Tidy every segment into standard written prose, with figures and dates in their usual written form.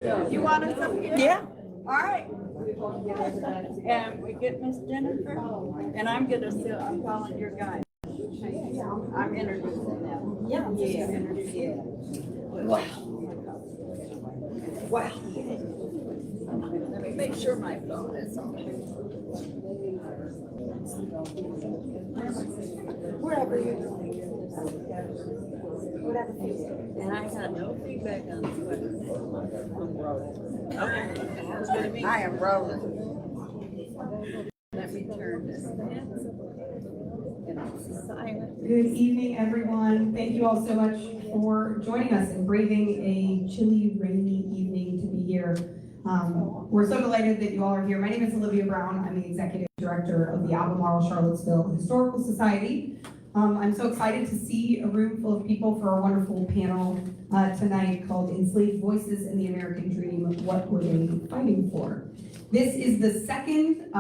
You want us up here? Yeah. All right. And we get Miss Jennifer, and I'm calling your guy. I'm introducing them. Yeah. Yeah. Wow. Wow. Let me make sure my phone is on. Wherever you're going. Whatever. And I got no feedback on the weather. I'm rolling. Okay. Sounds good to me. I am rolling. Let me turn this silent. Good evening, everyone. Thank you all so much for joining us and braving a chilly, rainy evening to be here. We're so delighted that you all are here. My name is Olivia Brown. I'm the Executive Director of the Albemarle Charlottesville Historical Society. I'm so excited to see a room full of people for our wonderful panel tonight called Enslaved Voices in the American Dream, What Were They Fighting For? This is the second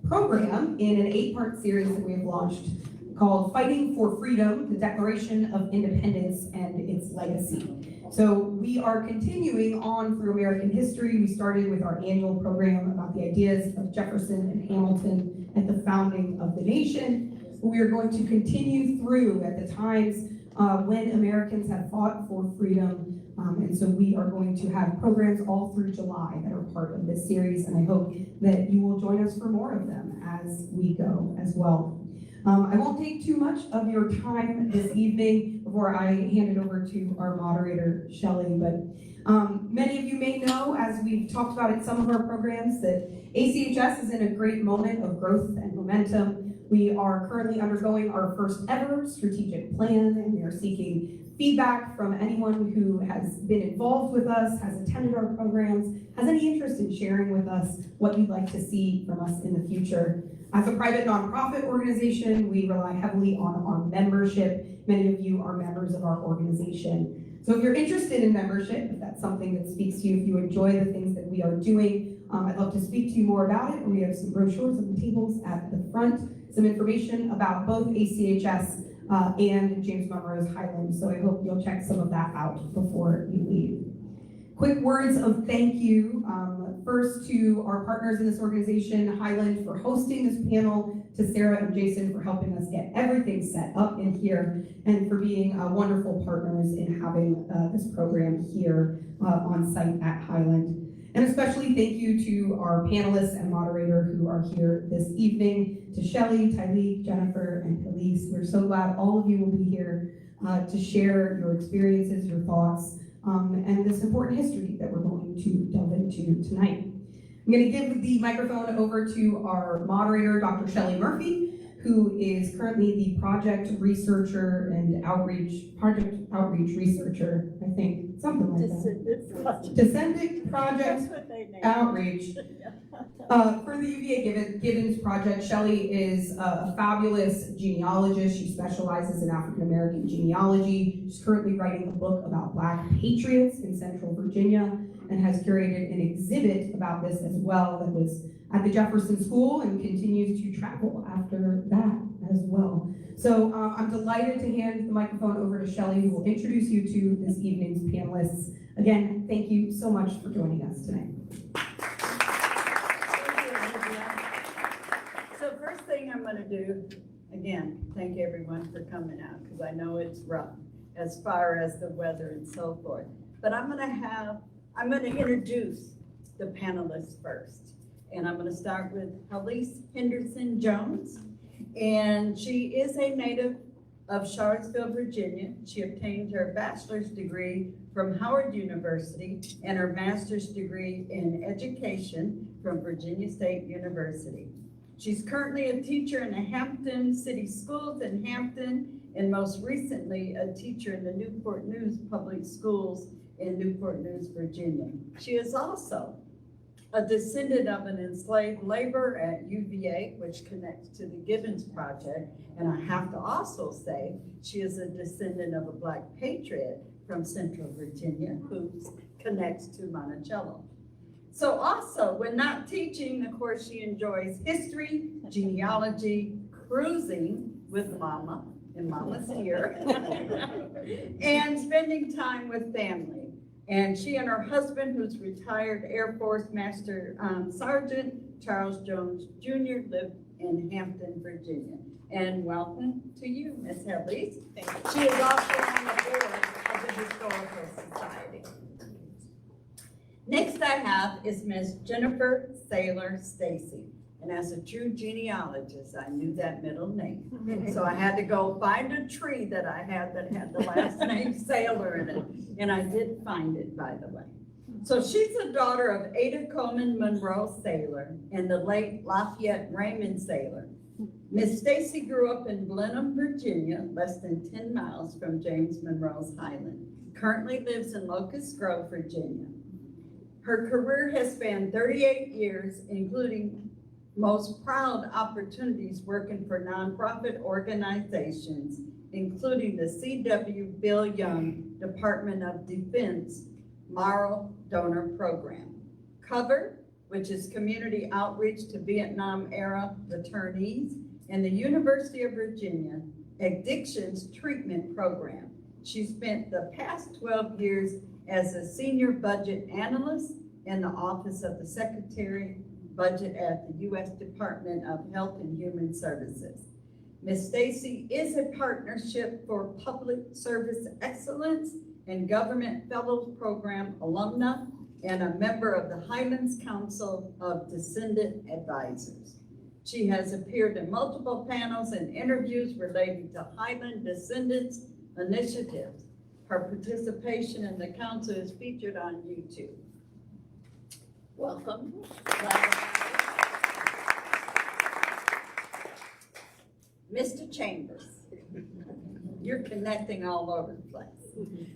program in an 8-part series that we have launched called Fighting for Freedom, the Declaration of Independence and its Legacy. So we are continuing on through American history. We started with our annual program about the ideas of Jefferson and Hamilton at the founding of the nation. We are going to continue through at the times when Americans have fought for freedom. And so we are going to have programs all through July that are part of this series, and I hope that you will join us for more of them as we go as well. I won't take too much of your time this evening before I hand it over to our moderator, Shelley, but many of you may know, as we've talked about in some of our programs, that ACHS is in a great moment of growth and momentum. We are currently undergoing our first ever strategic plan, and we are seeking feedback from anyone who has been involved with us, has attended our programs, has any interest in sharing with us what you'd like to see from us in the future. As a private nonprofit organization, we rely heavily on our membership. Many of you are members of our organization. So if you're interested in membership, if that's something that speaks to you, if you enjoy the things that we are doing, I'd love to speak to you more about it. We have some brochures on the tables at the front, some information about both ACHS and James Monroe's Highland. So I hope you'll check some of that out before you leave. Quick words of thank you. First to our partners in this organization, Highland, for hosting this panel, to Sarah and Jason for helping us get everything set up in here, and for being wonderful partners in having this program here on site at Highland. And especially thank you to our panelists and moderator who are here this evening, to Shelley, Tyleek, Jennifer, and Helice. We're so glad all of you will be here to share your experiences, your thoughts, and this important history that we're going to delve into tonight. I'm going to give the microphone over to our moderator, Dr. Shelley Murphy, who is currently the project researcher and project outreach researcher, I think, something like that. Descendant Project Outreach. For the UVA Gibbons Project, Shelley is a fabulous genealogist. She specializes in African American genealogy. She's currently writing a book about Black patriots in Central Virginia, and has curated an exhibit about this as well that was at the Jefferson School and continues to travel after that as well. So I'm delighted to hand the microphone over to Shelley, who will introduce you to this evening's panelists. Again, thank you so much for joining us tonight. So first thing I'm going to do, again, thank everyone for coming out, because I know it's rough as far as the weather and so forth. But I'm going to introduce the panelists first. And I'm going to start with Helice Henderson Jones. And she is a native of Charlottesville, Virginia. She obtained her bachelor's degree from Howard University and her master's degree in education from Virginia State University. She's currently a teacher in the Hampton City Schools in Hampton, and most recently a teacher in the Newport News Public Schools in Newport News, Virginia. She is also a descendant of an enslaved laborer at UVA, which connects to the Gibbons Project. And I have to also say, she is a descendant of a Black patriot from Central Virginia who connects to Monticello. So also, when not teaching, of course, she enjoys history, genealogy, cruising with Mama, and Mama's here, and spending time with family. And she and her husband, who's retired Air Force Master Sergeant Charles Jones Jr., live in Hampton, Virginia. And welcome to you, Ms. Helice. She is also on the board of the Historical Society. Next I have is Ms. Jennifer Saylor Stacy. And as a true genealogist, I knew that middle name. So I had to go find a tree that I had that had the last name Saylor in it. And I did find it, by the way. So she's the daughter of Ada Coleman Monroe Saylor and the late Lafayette Raymond Saylor. Miss Stacy grew up in Blenheim, Virginia, less than 10 miles from James Monroe's Highland. Currently lives in Locust Grove, Virginia. Her career has spanned 38 years, including most proud opportunities working for nonprofit organizations, including the C.W. Bill Young Department of Defense Moral Donor Program. COVER, which is Community Outreach to Vietnam-era returnees, and the University of Virginia Addictions Treatment Program. She spent the past 12 years as a senior budget analyst in the Office of the Secretary Budget at the U.S. Department of Health and Human Services. Ms. Stacy is a Partnership for Public Service Excellence and Government Fellows Program alumna and a member of the Highlands Council of Descendant Advisors. She has appeared in multiple panels and interviews relating to Highland Descendants initiatives. Her participation in the council is featured on YouTube. Welcome. Mr. Chambers, you're connecting all over the place.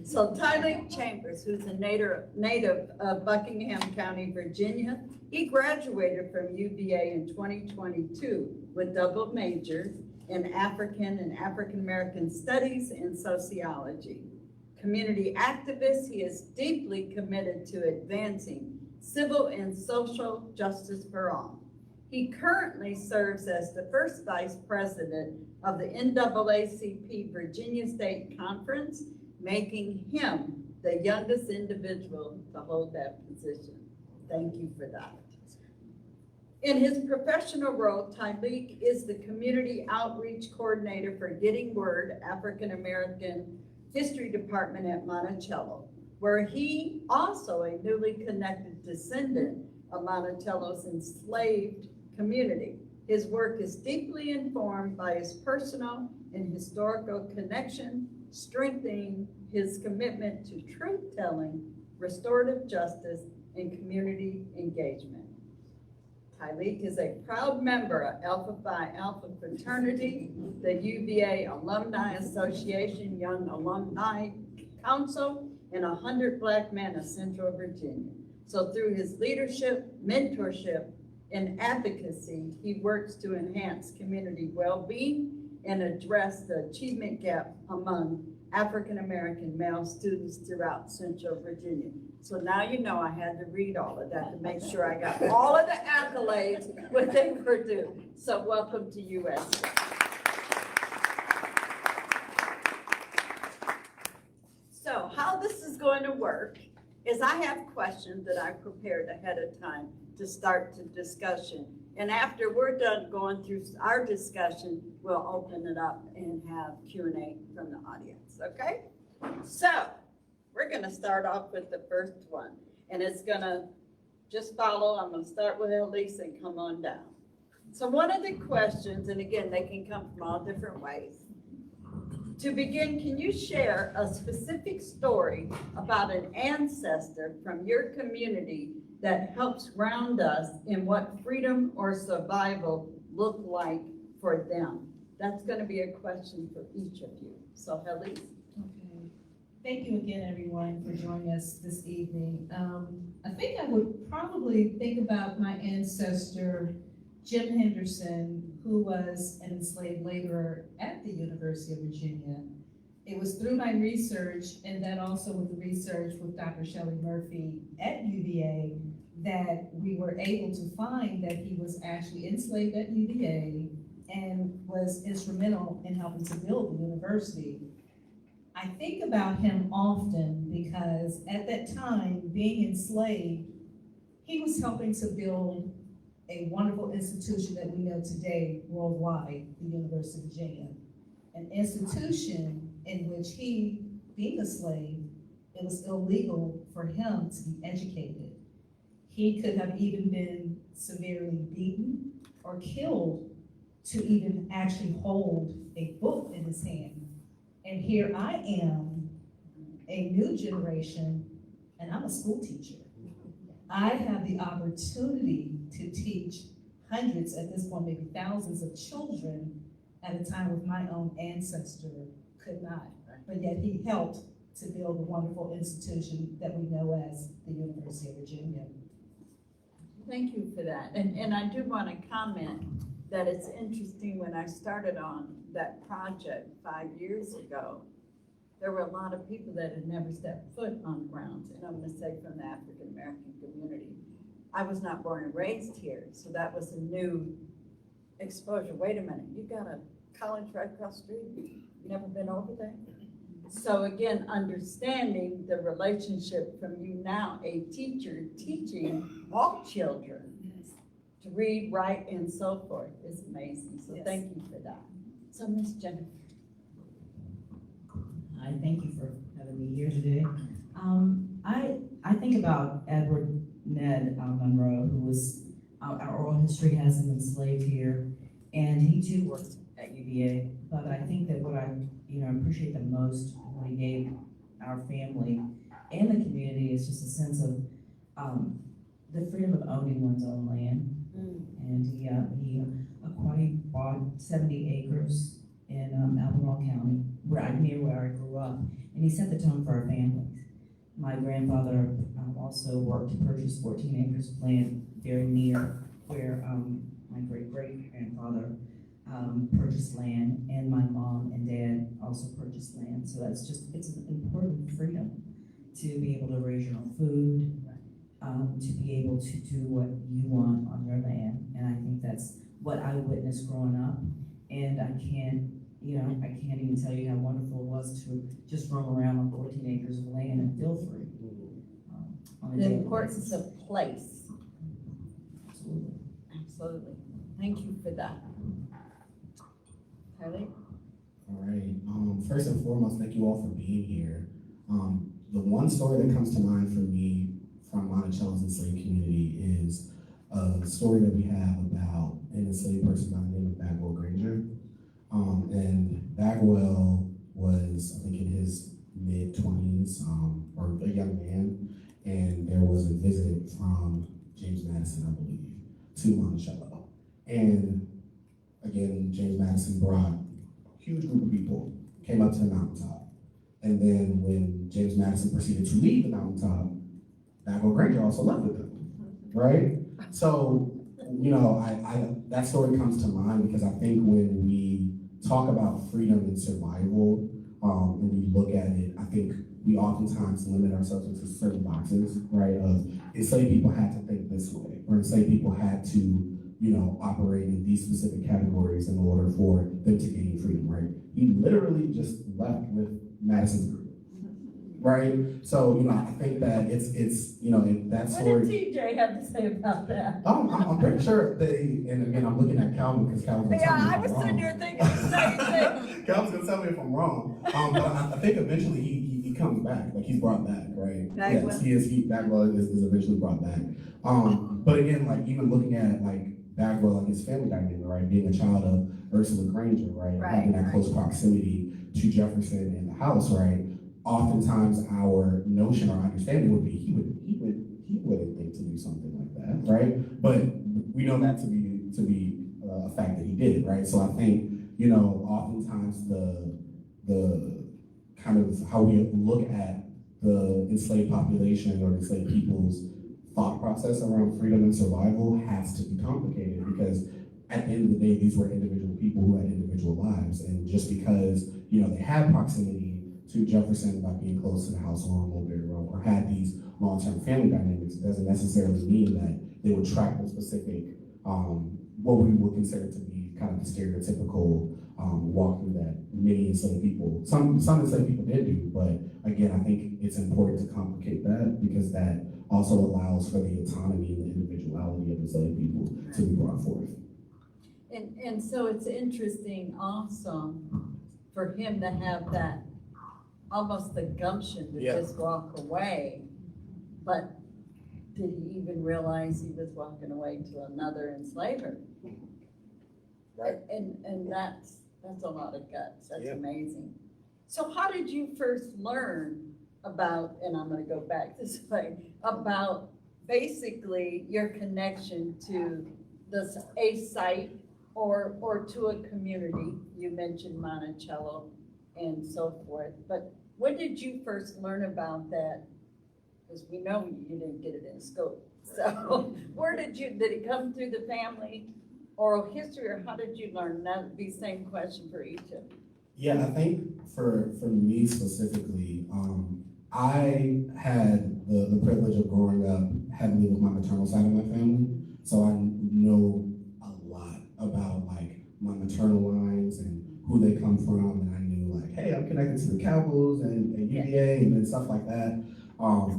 So Tylee Chambers, who's a native of Buckingham County, Virginia, he graduated from UVA in 2022 with double majors in African and African American Studies and Sociology. Community activist, he is deeply committed to advancing civil and social justice for all. He currently serves as the first vice president of the NAACP Virginia State Conference, making him the youngest individual to hold that position. Thank you for that. In his professional role, Tylee is the Community Outreach Coordinator for Getting Word African American History Department at Monticello, where he also a newly connected descendant of Monticello's enslaved community. His work is deeply informed by his personal and historical connection, strengthening his commitment to truth-telling, restorative justice, and community engagement. Tylee is a proud member of Alpha Phi Alpha Fraternity, the UVA Alumni Association Young Alumni Council, and 100 Black Men of Central Virginia. So through his leadership, mentorship, and advocacy, he works to enhance community well-being and address the achievement gap among African-American male students throughout Central Virginia. So now you know I had to read all of that to make sure I got all of the accolades what they were due. So welcome to USC. So how this is going to work is I have questions that I prepared ahead of time to start the discussion. And after we're done going through our discussion, we'll open it up and have Q&A from the audience, okay? So we're gonna start off with the first one, and it's gonna just follow. I'm gonna start with Helice and come on down. So one of the questions, and again, they can come from all different ways. To begin, can you share a specific story about an ancestor from your community that helps ground us in what freedom or survival look like for them? That's going to be a question for each of you. So Helice. Okay. Thank you again, everyone, for joining us this evening. I think I would probably think about my ancestor, Jim Henderson, who was an enslaved laborer at the University of Virginia. It was through my research, and then also with the research with Dr. Shelley Murphy at UVA, that we were able to find that he was actually enslaved at UVA and was instrumental in helping to build the university. I think about him often because at that time, being enslaved, he was helping to build a wonderful institution that we know today worldwide, the University of Virginia. An institution in which he, being a slave, it was illegal for him to be educated. He could have even been severely beaten or killed to even actually hold a book in his hand. And here I am, a new generation, and I'm a school teacher. I have the opportunity to teach hundreds, at this point, maybe thousands of children at a time when my own ancestor could not. But yet he helped to build a wonderful institution that we know as the University of Virginia. Thank you for that. And I do want to comment that it's interesting, when I started on that project 5 years ago, there were a lot of people that had never stepped foot on grounds, and I'm going to say from the African American community. I was not born and raised here, so that was a new exposure. Wait a minute, you got a college right across the street? You never been over there? So again, understanding the relationship from you now, a teacher teaching all children to read, write, and so forth is amazing. So Yes. Thank you for that. So Ms. Jennifer. Hi, thank you for having me here today. I think about Edward Ned Monroe, who was, our oral history has him enslaved here, and he too worked at UVA. But I think that what I appreciate the most, what he gave our family and the community, is just a sense of the freedom of owning one's own land. And he bought 70 acres in Albemarle County, near where I grew up, and he set the tone for our families. My grandfather also worked to purchase 14 acres of land very near where my great-great-grandfather purchased land, and my mom and dad also purchased land. So it's an important freedom to be able to raise your own food, to be able to do what you want on your land. And I think that's what I witnessed growing up. And I can't even tell you how wonderful it was to just roam around on 14 acres of land and feel free. The importance of place. Absolutely. Absolutely. Thank you for that. Harley? All right. First and foremost, thank you all for being here. The one story that comes to mind for me from Monticello's enslaved community is a story that we have about an enslaved person by the name of Bagwell Granger. And Bagwell was, I think, in his mid-20s, or a young man, and there was a visit from James Madison, I believe, to Monticello. And again, James Madison brought a huge group of people, came up to the mountaintop. And then when James Madison proceeded to leave the mountaintop, Bagwell Granger also left with them, right? So, that story comes to mind because I think when we talk about freedom and survival, and we look at it, I think we oftentimes limit ourselves into certain boxes, right? Of enslaved people had to think this way, or enslaved people had to, operate in these specific categories in order for them to gain freedom, right? He literally just left with Madison's group, right? So, I think that it's that story. What did TJ have to say about that? I'm pretty sure and again, I'm looking at Calvin because Calvin's gonna tell me Yeah, I if was I'm sitting wrong. there thinking the same thing. Calvin's gonna tell me if I'm wrong. But I think eventually he comes back, like he's brought back, right? Bagwell? Yes, he is. Bagwell is eventually brought back. But again, like even looking at like Bagwell, like his family dynamic, right? Being a child of Ursula Granger, right? Right, Having that right. close proximity to Jefferson in the house, right? Oftentimes our notion or understanding would be he wouldn't think to do something like that, right? But we know that to be a fact that he did, right? So I think, oftentimes the kind of how we look at the enslaved population or enslaved people's thought process around freedom and survival has to be complicated because at the end of the day, these were individual people who had individual lives. And just because, they had proximity to Jefferson by being close to the house on Mulberry Road or had these long-term family dynamics, it doesn't necessarily mean that they would track the specific what we would consider to be kind of the stereotypical walkthrough that many enslaved people, some enslaved people did do, but again, I think it's important to complicate that because that also allows for the autonomy and the individuality of enslaved people to be brought forth. And so it's interesting also for him to have that, almost the gumption to just walk away. But did he even realize he was walking away to another enslaver? Right. And that's a lot of guts. That's Yeah. amazing. So how did you first learn about, and I'm gonna go back this way, about basically your connection to this, a site or to a community? You mentioned Monticello and so forth, but when did you first learn about that? Because we know you didn't get it in school. So where did it come through the family, oral history, or how did you learn? That would be the same question for each of you. Yeah, I think for me specifically, I had the privilege of growing up heavily with my maternal side of my family. So I know a lot about like my maternal lines and who they come from. And I knew like, hey, I'm connected to the Cowboys and UVA and stuff like that.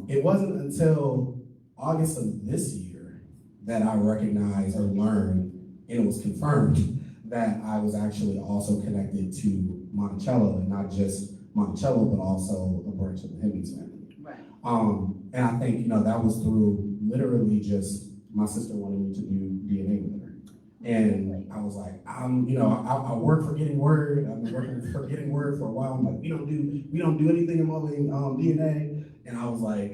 It wasn't until August of this year that I recognized or learned, and it was confirmed, that I was actually also connected to Monticello, and not just Monticello, but also a branch of the Gibbons family. Right. And I think, that was through literally just my sister wanted me to do DNA with her. And I was like, I work for Getting Word. I've been working for Getting Word for a while. I'm like, we don't do anything involving DNA. And I was like,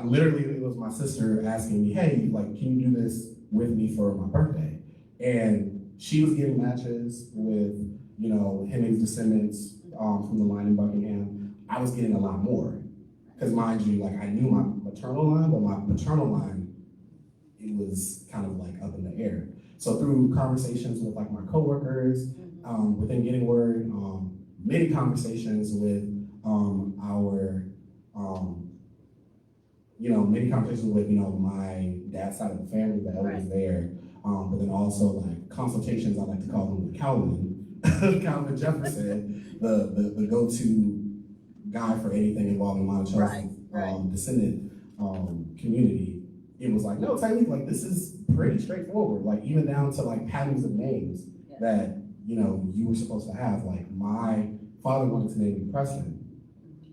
literally it was my sister asking me, hey, like, can you do this with me for my birthday? And she was getting matches with, Hemmings descendants from the line in Buckingham. I was getting a lot more. Because mind you, like, I knew my maternal line, but my paternal line, it was kind of like up in the air. So through conversations with like my coworkers, within Getting Word, many conversations with many conversations with, my dad's side of the family, the elders there, but then also like consultations, I like to call them with Calvin Jefferson, the go-to guy for anything involving Monticello's descendant community. It was like, no, technically, like, this is pretty straightforward, like, even down to like patterns of names that, you were supposed to have. Like, my father wanted to name me Preston,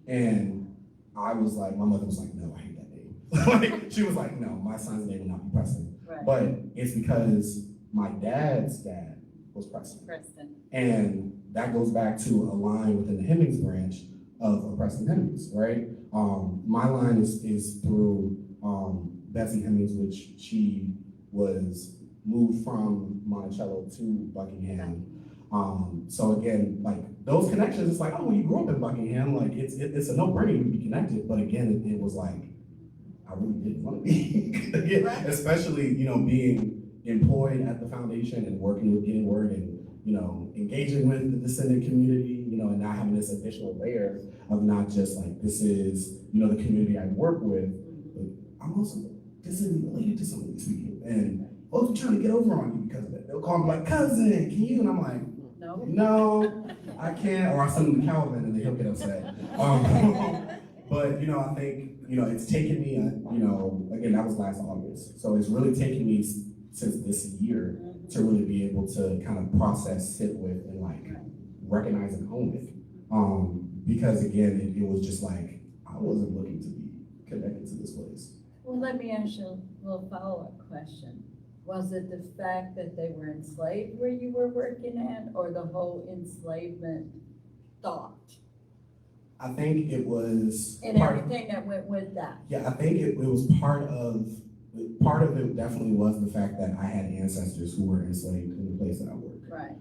and I was like, my mother was like, no, I hate that name. Like, she was like, no, my son's name will not be Preston. Right. But it's because my dad's dad was Preston. And that goes back to a line within the Hemmings branch of Preston Hemmings, right? My line is through Betsy Hemmings, which she was moved from Monticello to Buckingham. So again, like, those connections, it's like, oh, well, you grew up in Buckingham, like, it's a no-brainer to be connected. But again, it was like, I really didn't want to be, again, especially, being employed at the foundation and working with Getting Word and, engaging with the descendant community, and not having this additional layer of not just like, this is, the community I work with, but I'm also distantly related to some of these people. And folks are trying to get over on you because of it. They'll call me like, cousin, can you? And I'm like, no, I can't. Or I send them to Calvin and he'll get upset. But, I think, it's taken me, again, that was last August. So it's really taken me since this year to really be able to kind of process, sit with, and like recognize and own it. Because again, it was just like, I wasn't looking to be connected to this place. Well, let me ask you a little follow-up question. Was it the fact that they were enslaved where you were working at, or the whole enslavement thought? I think it was And everything that went with that. Yeah, I think it was part of it definitely was the fact that I had ancestors who were enslaved in the place that I worked. Right.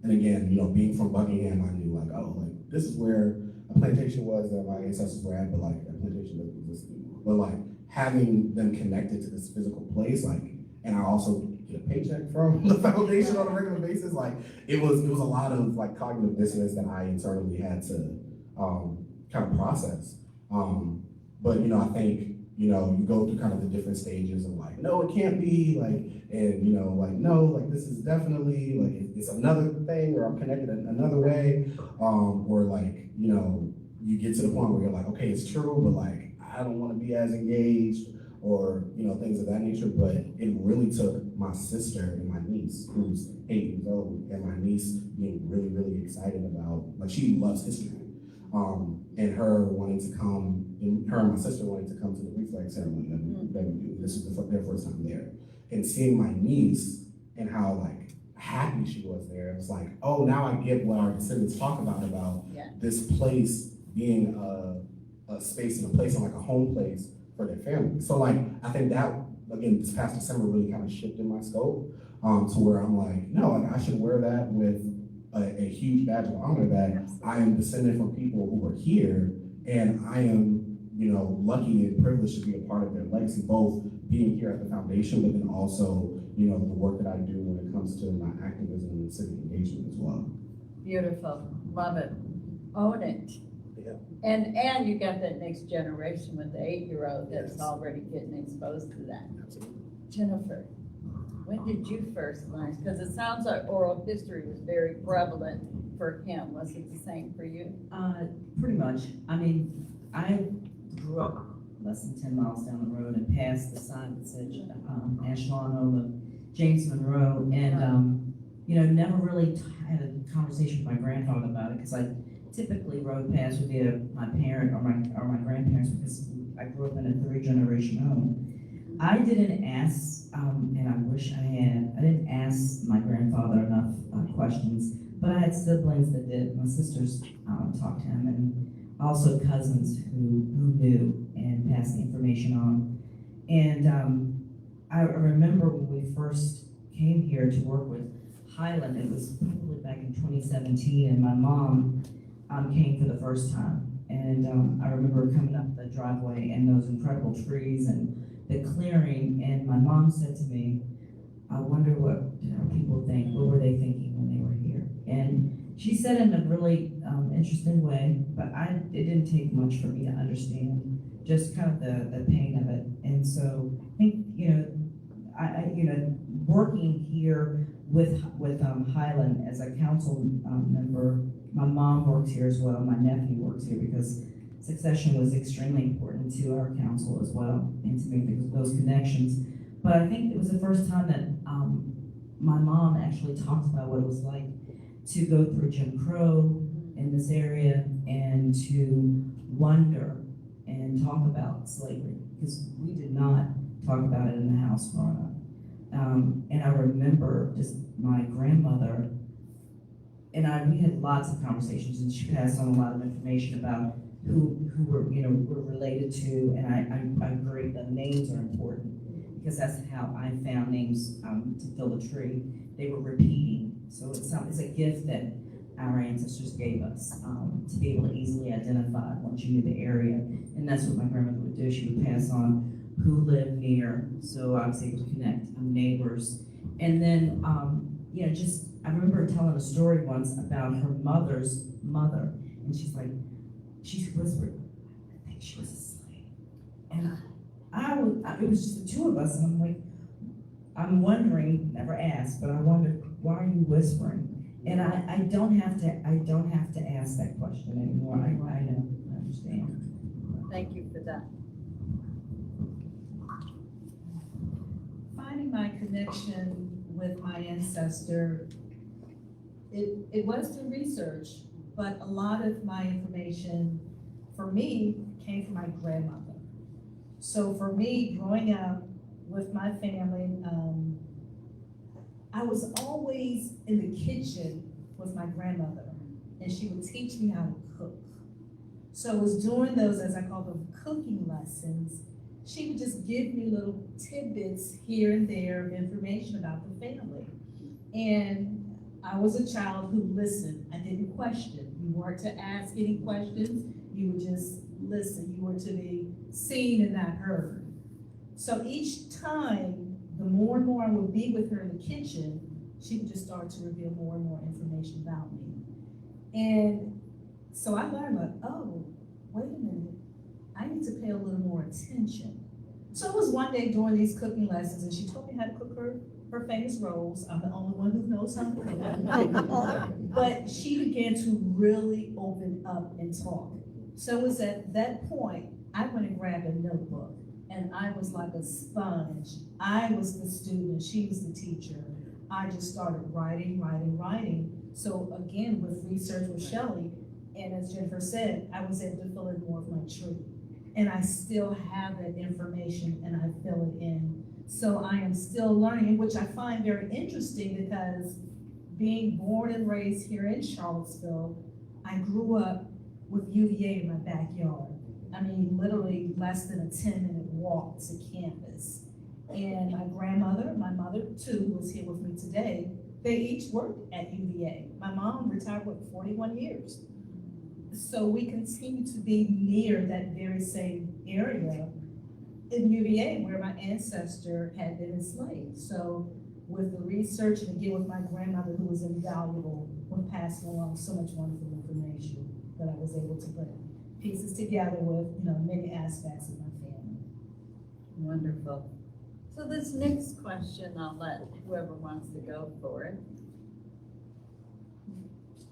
And again, being from Buckingham, I knew like, oh, like, this is where a plantation was that my ancestors were at, but like that plantation doesn't exist anymore. But like having them connected to this physical place, like, and I also get a paycheck from the foundation on a regular basis, like, it was a lot of like cognitive dissonance that I internally had to kind of process. But I think you know, you go through kind of the different stages of like, no, it can't be, like, and, you know, like, no, like, this is definitely, like, it's another thing, or I'm connected another way, or like, you know, you get to the point where you're like, okay, it's true, but like, I don't want to be as engaged, or, you know, things of that nature. But it really took my sister and my niece, who's 8 years old, and my niece being really, really excited about, like, she loves history. And her wanting to come, and her and my sister wanting to come to the wreath flag ceremony that we do. This is their first time there. And seeing my niece and how like happy she was there, it was like, oh, now I get what our descendants talk about this place being a space and a place and like a home place for their family. So like, I think that, again, this past December really kind of shifted my scope to where I'm like, no, like I should wear that with a huge badge of honor that I am descended from people who were here, and I am, you know, lucky and privileged to be a part of their legacy, both being here at the foundation, but then also, you know, the work that I do when it comes to my activism and civic engagement as well. Beautiful, love it, own it. Yeah. And you got that next generation with the 8-year-old that's already getting exposed to that. Absolutely. Jennifer, when did you first learn? Because it sounds like oral history was very prevalent for him. Was it the same for you? Pretty much. I mean, I grew up less than 10 miles down the road and passed the sign that said National Honor of James Monroe, and you know, never really had a conversation with my grandfather about it, because I typically rode past with either my parent or my grandparents, because I grew up in a 3-generation home. I didn't ask, and I wish I had, I didn't ask my grandfather enough questions, but I had siblings that did. My sisters talked to him, and also cousins who knew and passed the information on. And I remember when we first came here to work with Highland, it was probably back in 2017, and my mom came for the first time. And I remember coming up the driveway and those incredible trees and the clearing, and my mom said to me, I wonder what people think, what were they thinking when they were here? And she said in a really interesting way, but it didn't take much for me to understand just kind of the pain of it. And so I think, you know, you know, working here with Highland as a council member, my mom works here as well, my nephew works here, because succession was extremely important to our council as well, and to make those connections. But I think it was the first time that my mom actually talked about what it was like to go through Jim Crow in this area, and to wonder and talk about slavery, because we did not talk about it in the house growing up. And I remember just my grandmother, and we had lots of conversations, and she passed on a lot of information about who were, you know, were related to, and I agree that names are important, because that's how I found names to fill the tree. They were repeating, so it's a gift that our ancestors gave us to be able to easily identify once you knew the area, and that's what my grandmother would do. She would pass on who lived near, so I was able to connect neighbors. And then, you know, just, I remember telling a story once about her mother's mother, and she whispered, I think she was a slave. And it was just the two of us, and I'm like, I'm wondering, never asked, but I wondered, why are you whispering? And I don't have to ask that question anymore. I know, I understand. Thank you for that. Finding my connection with my ancestor, it was through research, but a lot of my information, for me, came from my grandmother. So for me, growing up with my family, I was always in the kitchen with my grandmother, and she would teach me how to cook. So it was during those, as I call them, cooking lessons, she would just give me little tidbits here and there of information about the family. And I was a child who listened. I didn't question. You weren't to ask any questions. You would just listen. You were to be seen and not heard. So each time, the more and more I would be with her in the kitchen, she would just start to reveal more and more information about me. And so I learned, like, oh, wait a minute, I need to pay a little more attention. So it was one day during these cooking lessons, and she taught me how to cook her famous rolls. I'm the only one who knows how to cook. But she began to really open up and talk. So it was at that point, I went and grabbed a notebook, and I was like a sponge. I was the student, she was the teacher. I just started writing. So again, with research with Shelley, and as Jennifer said, I was able to fill in more of my tree. And I still have that information and I fill it in. So I am still learning, which I find very interesting because being born and raised here in Charlottesville, I grew up with UVA in my backyard. I mean, literally less than a 10-minute walk to campus. And my grandmother, my mother too, was here with me today. They each worked at UVA. My mom retired with 41 years. So we continue to be near that very same area in UVA where my ancestor had been enslaved. So with the research and again with my grandmother who was invaluable with passing along so much wonderful information that I was able to put pieces together with, many aspects of my family. Wonderful. So this next question, I'll let whoever wants to go for it.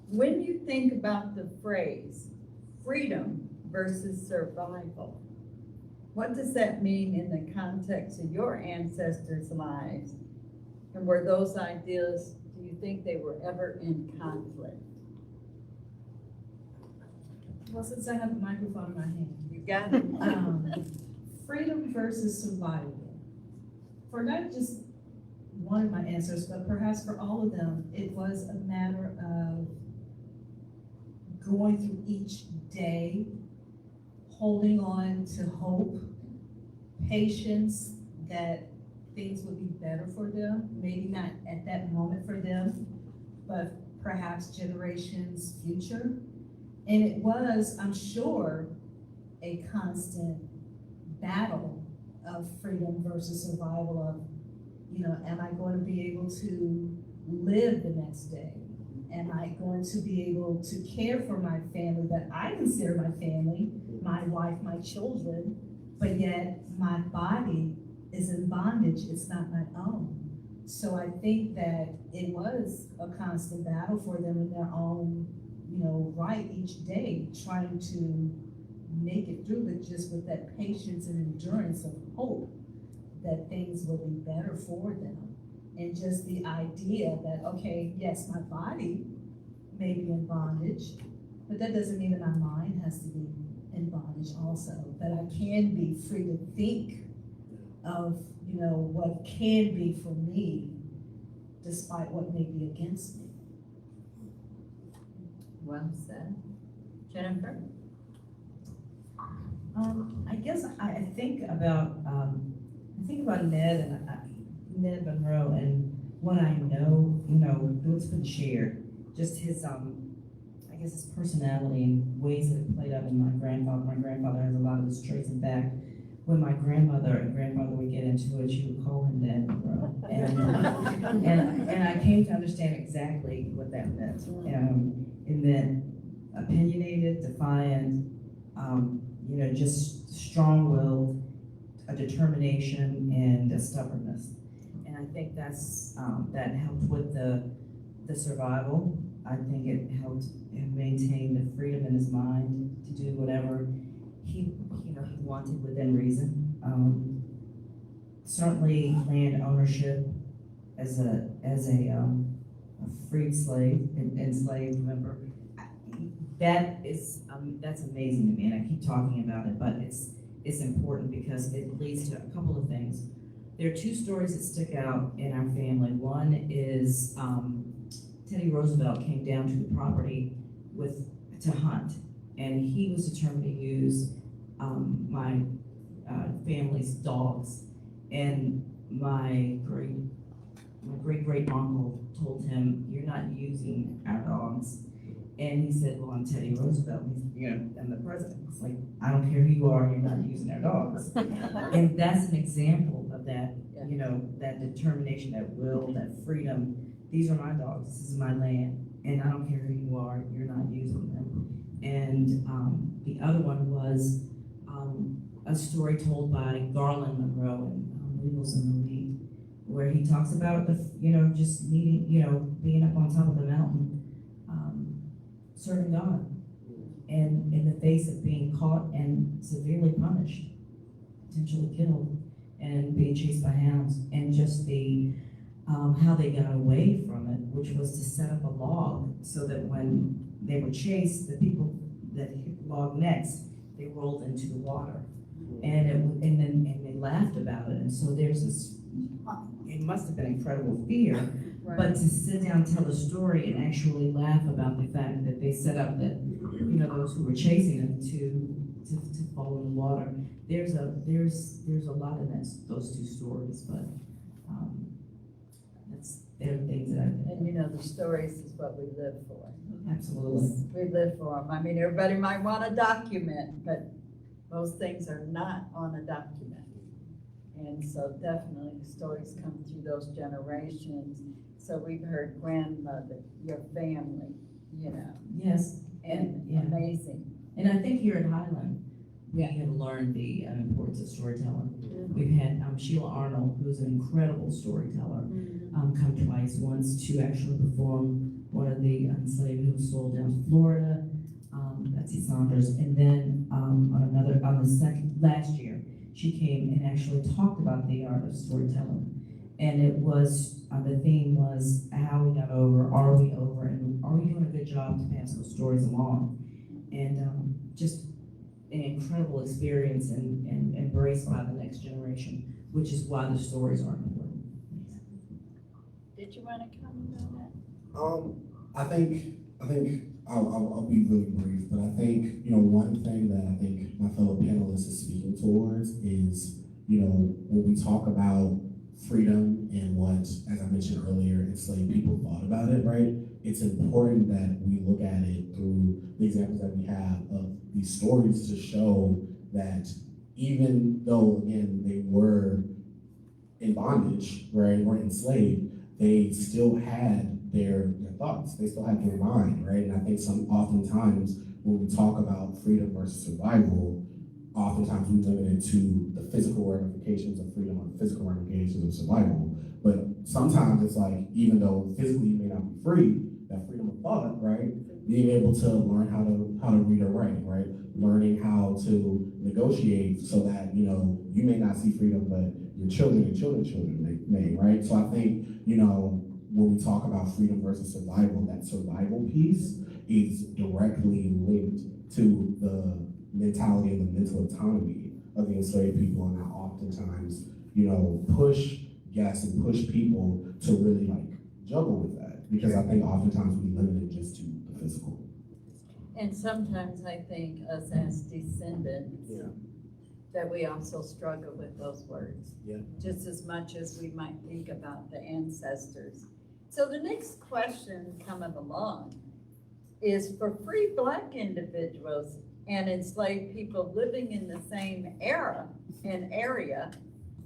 When you think about the phrase freedom versus survival, what does that mean in the context of your ancestors' lives? And were those ideas, do you think they were ever in conflict? Well, since I have a microphone in my hand, You got it? freedom versus survival. For not just one of my ancestors, but perhaps for all of them, it was a matter of going through each day, holding on to hope, patience that things would be better for them, maybe not at that moment for them, but perhaps generations future. And it was, I'm sure, a constant battle of freedom versus survival of, am I going to be able to live the next day? Am I going to be able to care for my family that I consider my family, my wife, my children, but yet my body is in bondage, it's not my own. So I think that it was a constant battle for them in their own, right each day, trying to make it through, but just with that patience and endurance of hope that things will be better for them. And just the idea that, okay, yes, my body may be in bondage, but that doesn't mean that my mind has to be in bondage also, that I can be free to think of, what can be for me, despite what may be against me. Well said. Jennifer? I guess I think about Ned and Ned Monroe and what I know, what's been shared, just his I guess his personality and ways that it played out in my grandfather. My grandfather has a lot of his traits. In fact, when my grandmother and grandfather would get into it, she would call him Ned Monroe, and I came to understand exactly what that meant. And then opinionated, defiant, just strong-willed, a determination and a stubbornness. And I think that's that helped with the survival. I think it helped him maintain the freedom in his mind to do whatever he wanted within reason. Certainly land ownership as a freed slave, enslaved member. That's amazing to me, and I keep talking about it, but it's important because it leads to a couple of things. There are two stories that stick out in our family. One is Teddy Roosevelt came down to the property to hunt, and he was determined to use my family's dogs. And my great uncle told him, "You're not using our dogs." And he said, "Well, I'm Teddy Roosevelt. I'm the president." It's like, I don't care who you are, you're not using our dogs. And that's an example of that, that determination, that will, that freedom. These are my dogs, this is my land, and I don't care who you are, you're not using them. And the other one was a story told by Garland Monroe in Legals in the League, where he talks about just needing, being up on top of the mountain, serving God, and in the face of being caught and severely punished, potentially killed, and being chased by hounds, and just the how they got away from it, which was to set up a log so that when they were chased, the people that hit the log next, they rolled into the water, and they laughed about it, and so there's this. It must have been incredible fear, Right. but to sit down and tell the story and actually laugh about the fact that they set up that, those who were chasing them to fall in the water. There's a lot in those two stories, but they're things that And the stories is what we live for. absolutely. We live for them. I mean, everybody might want a document, but most things are not on a document. And so definitely stories come through those generations. So we've heard grandmother, your family, Yes, and yeah. amazing. And I think here at Highland, we have learned the importance of storytelling. We've had Sheila Arnold, who's an incredible storyteller, come twice, once to actually perform one of the enslaved who was sold down to Florida, Betsy Saunders, and then on the second, last year, she came and actually talked about the art of storytelling. And it was, the theme was how we got over, are we over, and are we doing a good job to pass those stories along? And just an incredible experience and embraced by the next generation, which is why the stories are important. Did you want to comment on that? I think I'll be really brief, but I think, one thing that I think my fellow panelists is speaking towards is, when we talk about freedom and what, as I mentioned earlier, enslaved people thought about it, right? It's important that we look at it through the examples that we have of these stories to show that even though, again, they were in bondage, right, or enslaved, they still had their thoughts, they still had their mind, right? And I think oftentimes when we talk about freedom versus survival, oftentimes we limit it to the physical ramifications of freedom or the physical ramifications of survival. But sometimes it's like, even though physically you may not be free, that freedom of thought, right? Being able to learn how to read or write, right? Learning how to negotiate so that, you may not see freedom, but your children and children may, right? So I think, when we talk about freedom versus survival, that survival piece is directly linked to the mentality and the mental autonomy of the enslaved people, and that oftentimes, push guests and push people to really juggle with that, because I think oftentimes we limit it just to the physical. And sometimes I think us as descendants, that we also struggle with those words. Yeah. Just as much as we might think about the ancestors. So the next question coming along is, for free Black individuals and enslaved people living in the same era and area,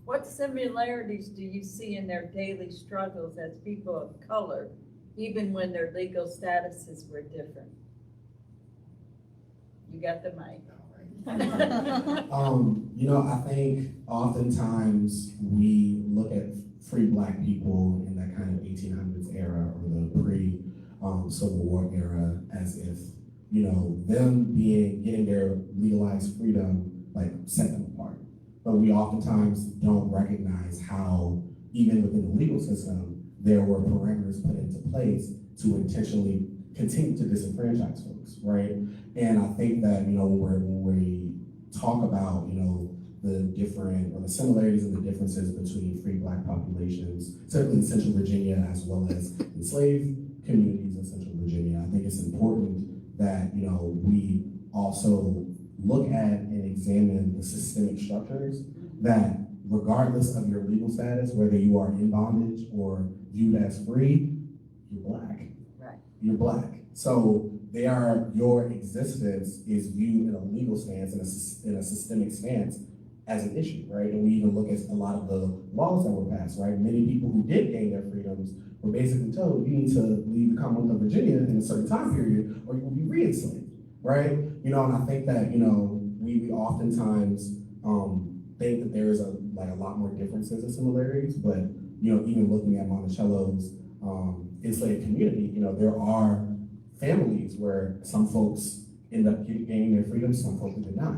what similarities do you see in their daily struggles as people of color, even when their legal statuses were different? You got the mic. I think oftentimes we look at free Black people in that kind of 1800s era or the pre-Civil War era as if, them getting their legalized freedom, set them apart. But we oftentimes don't recognize how, even within the legal system, there were parameters put into place to intentionally continue to disenfranchise folks, right? And I think that, when we talk about, the different, or the similarities and the differences between free Black populations, certainly in Central Virginia, as well as enslaved communities in Central Virginia, I think it's important that, we also look at and examine the systemic structures that, regardless of your legal status, whether you are in bondage or viewed as free, you're Black. Right. You're Black. So your existence is viewed in a legal stance, in a systemic stance, as an issue, right? And we even look at a lot of the laws that were passed, right? Many people who did gain their freedoms were basically told, you need to leave the Commonwealth of Virginia in a certain time period, or you will be re-enslaved, right? And I think that, we oftentimes think that there's a lot more differences and similarities, but, you know, even looking at Monticello's enslaved community, you know, there are families where some folks end up gaining their freedom, some folks did not,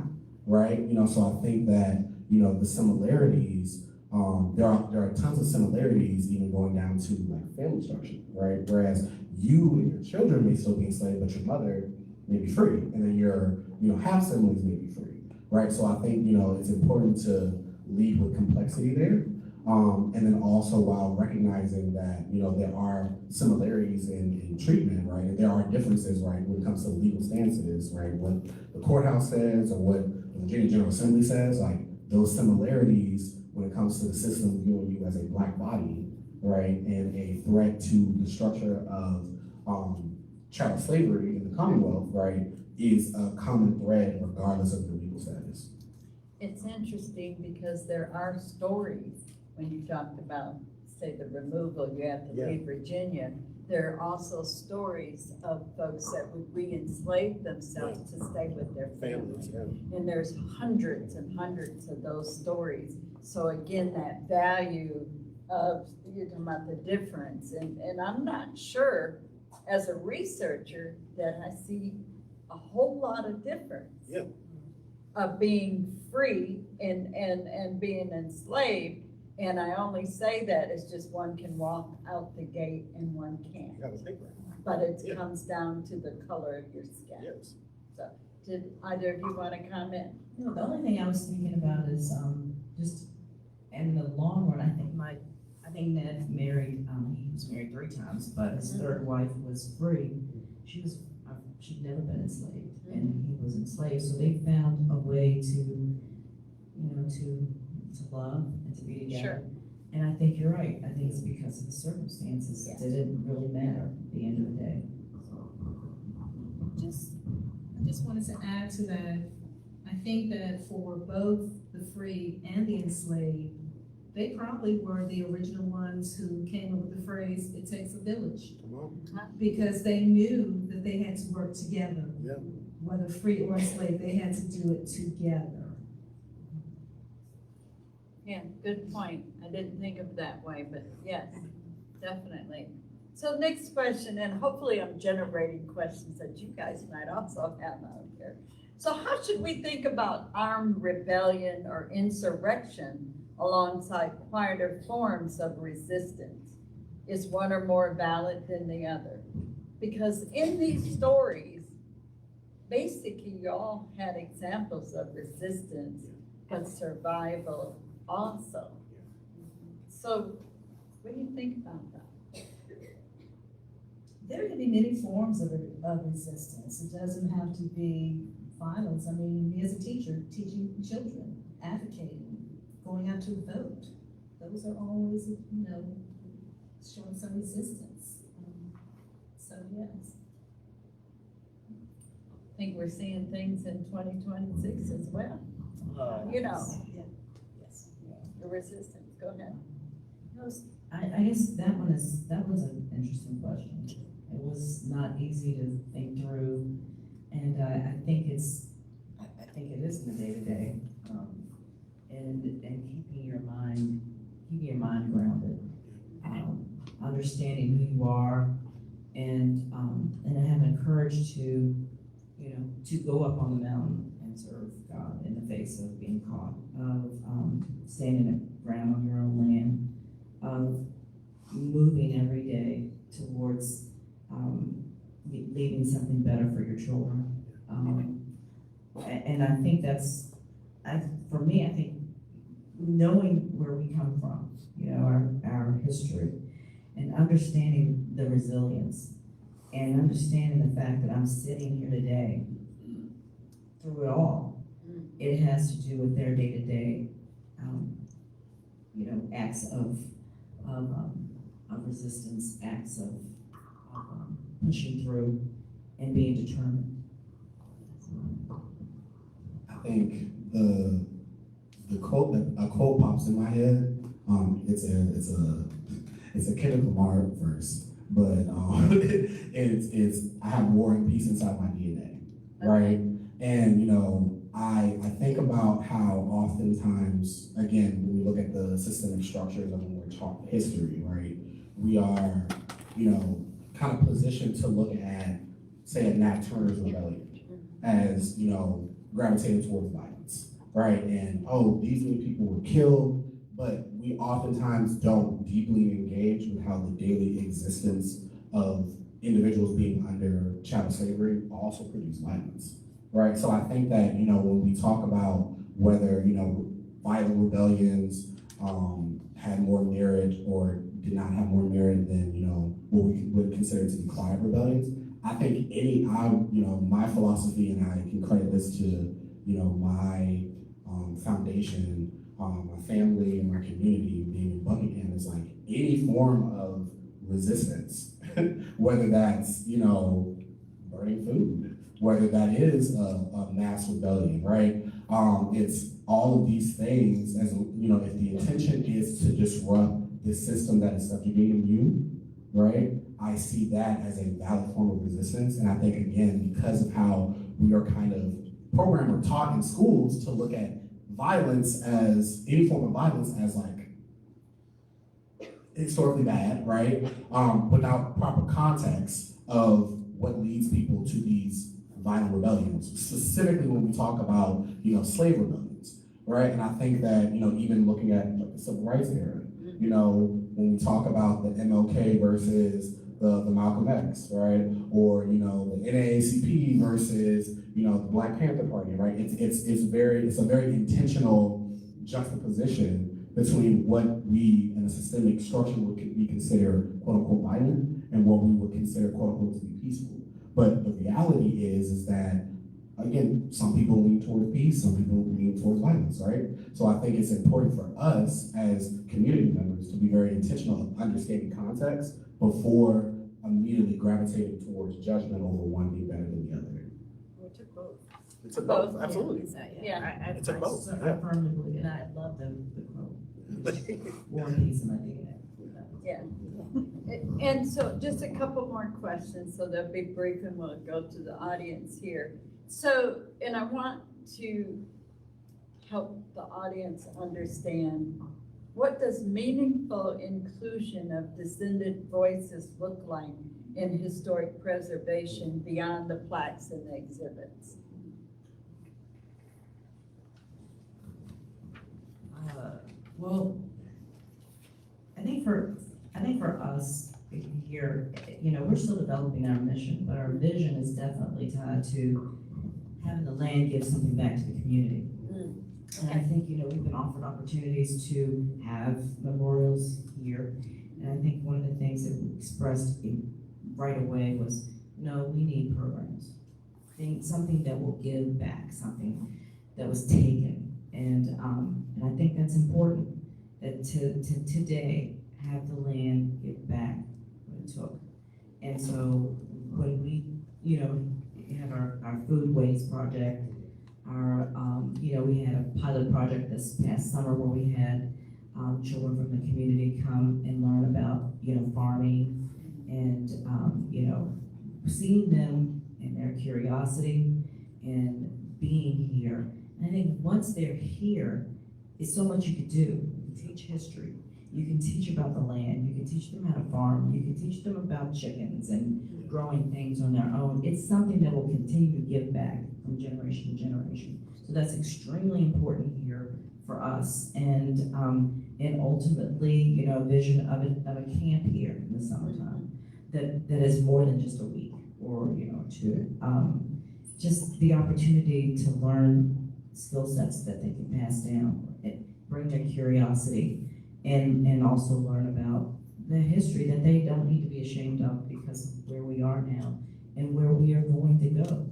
right? You know, so I think that, you know, the similarities, there are tons of similarities even going down to like family structure, right? Whereas you and your children may still be enslaved, but your mother may be free, and then your, you know, half siblings may be free, right? So I think, you know, it's important to lead with complexity there. And then also while recognizing that, you know, there are similarities in treatment, right? And there are differences, right, when it comes to legal stances, right? What the courthouse says or what the Virginia General Assembly says, like those similarities when it comes to the system viewing you as a Black body, right? And a threat to the structure of chattel slavery in the Commonwealth, right, is a common thread regardless of your legal status. It's interesting because there are stories when you talked about, say, the removal, you have to leave Virginia. There are also stories of folks that would re-enslave themselves to stay with their families. And there's hundreds and hundreds of those stories. So again, that value of, you're talking about the difference. And I'm not sure, as a researcher, that I see a whole lot of difference of being free and being enslaved. And I only say that as just one can walk out the gate and one can't. But it comes down to the color of your skin. Yes. So, did either of you want to comment? No, the only thing I was thinking about is, just in the long run, I think Ned married, he was married 3 times, but his third wife was free. She'd never been enslaved, and he was enslaved, so they found a way to, you know, to love and to be together. Sure. And I think you're right. I think it's because of the circumstances. Yes. It didn't really matter at the end of the day. I just wanted to add to that. I think that for both the free and the enslaved, they probably were the original ones who came up with the phrase, "It takes a village." Because they knew that they had to work together. Yeah. Whether free or enslaved, they had to do it together. Yeah, good point. I didn't think of it that way, but yes, definitely. So next question, and hopefully I'm generating questions that you guys might also have out here. So how should we think about armed rebellion or insurrection alongside quieter forms of resistance? Is one or more valid than the other? Because in these stories, basically y'all had examples of resistance, but survival also. So what do you think about that? There can be many forms of resistance. It doesn't have to be violence. I mean, me as a teacher, teaching children, advocating, going out to vote. Those are always, you know, showing some resistance. So yes. I think we're seeing things in 2026 as well. You know, Yes. the resistance, go ahead. I guess that was an interesting question. It was not easy to think through, and I think it is in the day-to-day, and keeping your mind grounded, understanding who you are, and having courage to, you know, to go up on the mountain and serve God in the face of being caught, of standing at ground on your own land, of moving every day towards leaving something better for your children. And I think for me, I think knowing where we come from, you know, our history, and understanding the resilience, and understanding the fact that I'm sitting here today through it all, it has to do with their day-to-day, you know, acts of resistance, acts of pushing through and being determined. I think a quote pops in my head. It's a Kendrick Lamar verse, but it's I have war and peace inside my DNA, right? And you know, I think about how oftentimes, again, when we look at the systemic structures of when we're taught history, right, we are, kind of positioned to look at, say, a Nat Turner's rebellion as, gravitating towards violence, right? And, oh, these many people were killed, but we oftentimes don't deeply engage with how the daily existence of individuals being under chattel slavery also produce violence, right? So I think that, when we talk about whether, violent rebellions had more merit or did not have more merit than, what we would consider to be quiet rebellions, I think my philosophy, and I can credit this to, my foundation, my family and my community being in Buckingham, is like any form of resistance, whether that's, burning food, whether that is a mass rebellion, right? It's all of these things, as if the intention is to disrupt the system that is subjugating you, right? I see that as a valid form of resistance. And I think, again, because of how we are kind of programmed or taught in schools to look at violence as, any form of violence as like historically bad, right? Without proper context of what leads people to these violent rebellions, specifically when we talk about, slave rebellions, right? And I think that, even looking at the civil rights era, when we talk about the MLK versus the Malcolm X, right? Or, the NAACP versus, the Black Panther Party, right? It's a very intentional juxtaposition between what we in a systemic structure would be consider quote unquote violent and what we would consider quote unquote to be peaceful. But the reality is that, again, some people lean towards peace, some people lean towards violence, right? So I think it's important for us as community members to be very intentional of understanding context before immediately gravitating towards judgment over one being better than the other. It's a both, absolutely. Yeah. It's a both. I firmly believe, and I love the quote. War and peace in my DNA. Yeah. And so just a couple more questions, so they'll be brief and we'll go to the audience here. So, and I want to help the audience understand, what does meaningful inclusion of descendant voices look like in historic preservation beyond the plaques and the exhibits? Well, I think for us here, we're still developing our mission, but our vision is definitely tied to having the land give something back to the community. And I think, we've been offered opportunities to have memorials here. And I think one of the things that we expressed right away was, no, we need programs. Something that will give back, something that was taken. And I think that's important, that to today have the land give back what it took. And so when we, have our food waste project, we had a pilot project this past summer where we had children from the community come and learn about, farming and, seeing them and their curiosity and being here. And I think once they're here, it's so much you could do. You can teach history. You can teach about the land. You can teach them how to farm. You can teach them about chickens and growing things on their own. It's something that will continue to give back from generation to generation. So that's extremely important here for us. And ultimately, a vision of a camp here in the summertime that is more than just a week or, 2. Just the opportunity to learn skill sets that they can pass down, bring their curiosity, and also learn about the history that they don't need to be ashamed of because of where we are now and where we are going to go.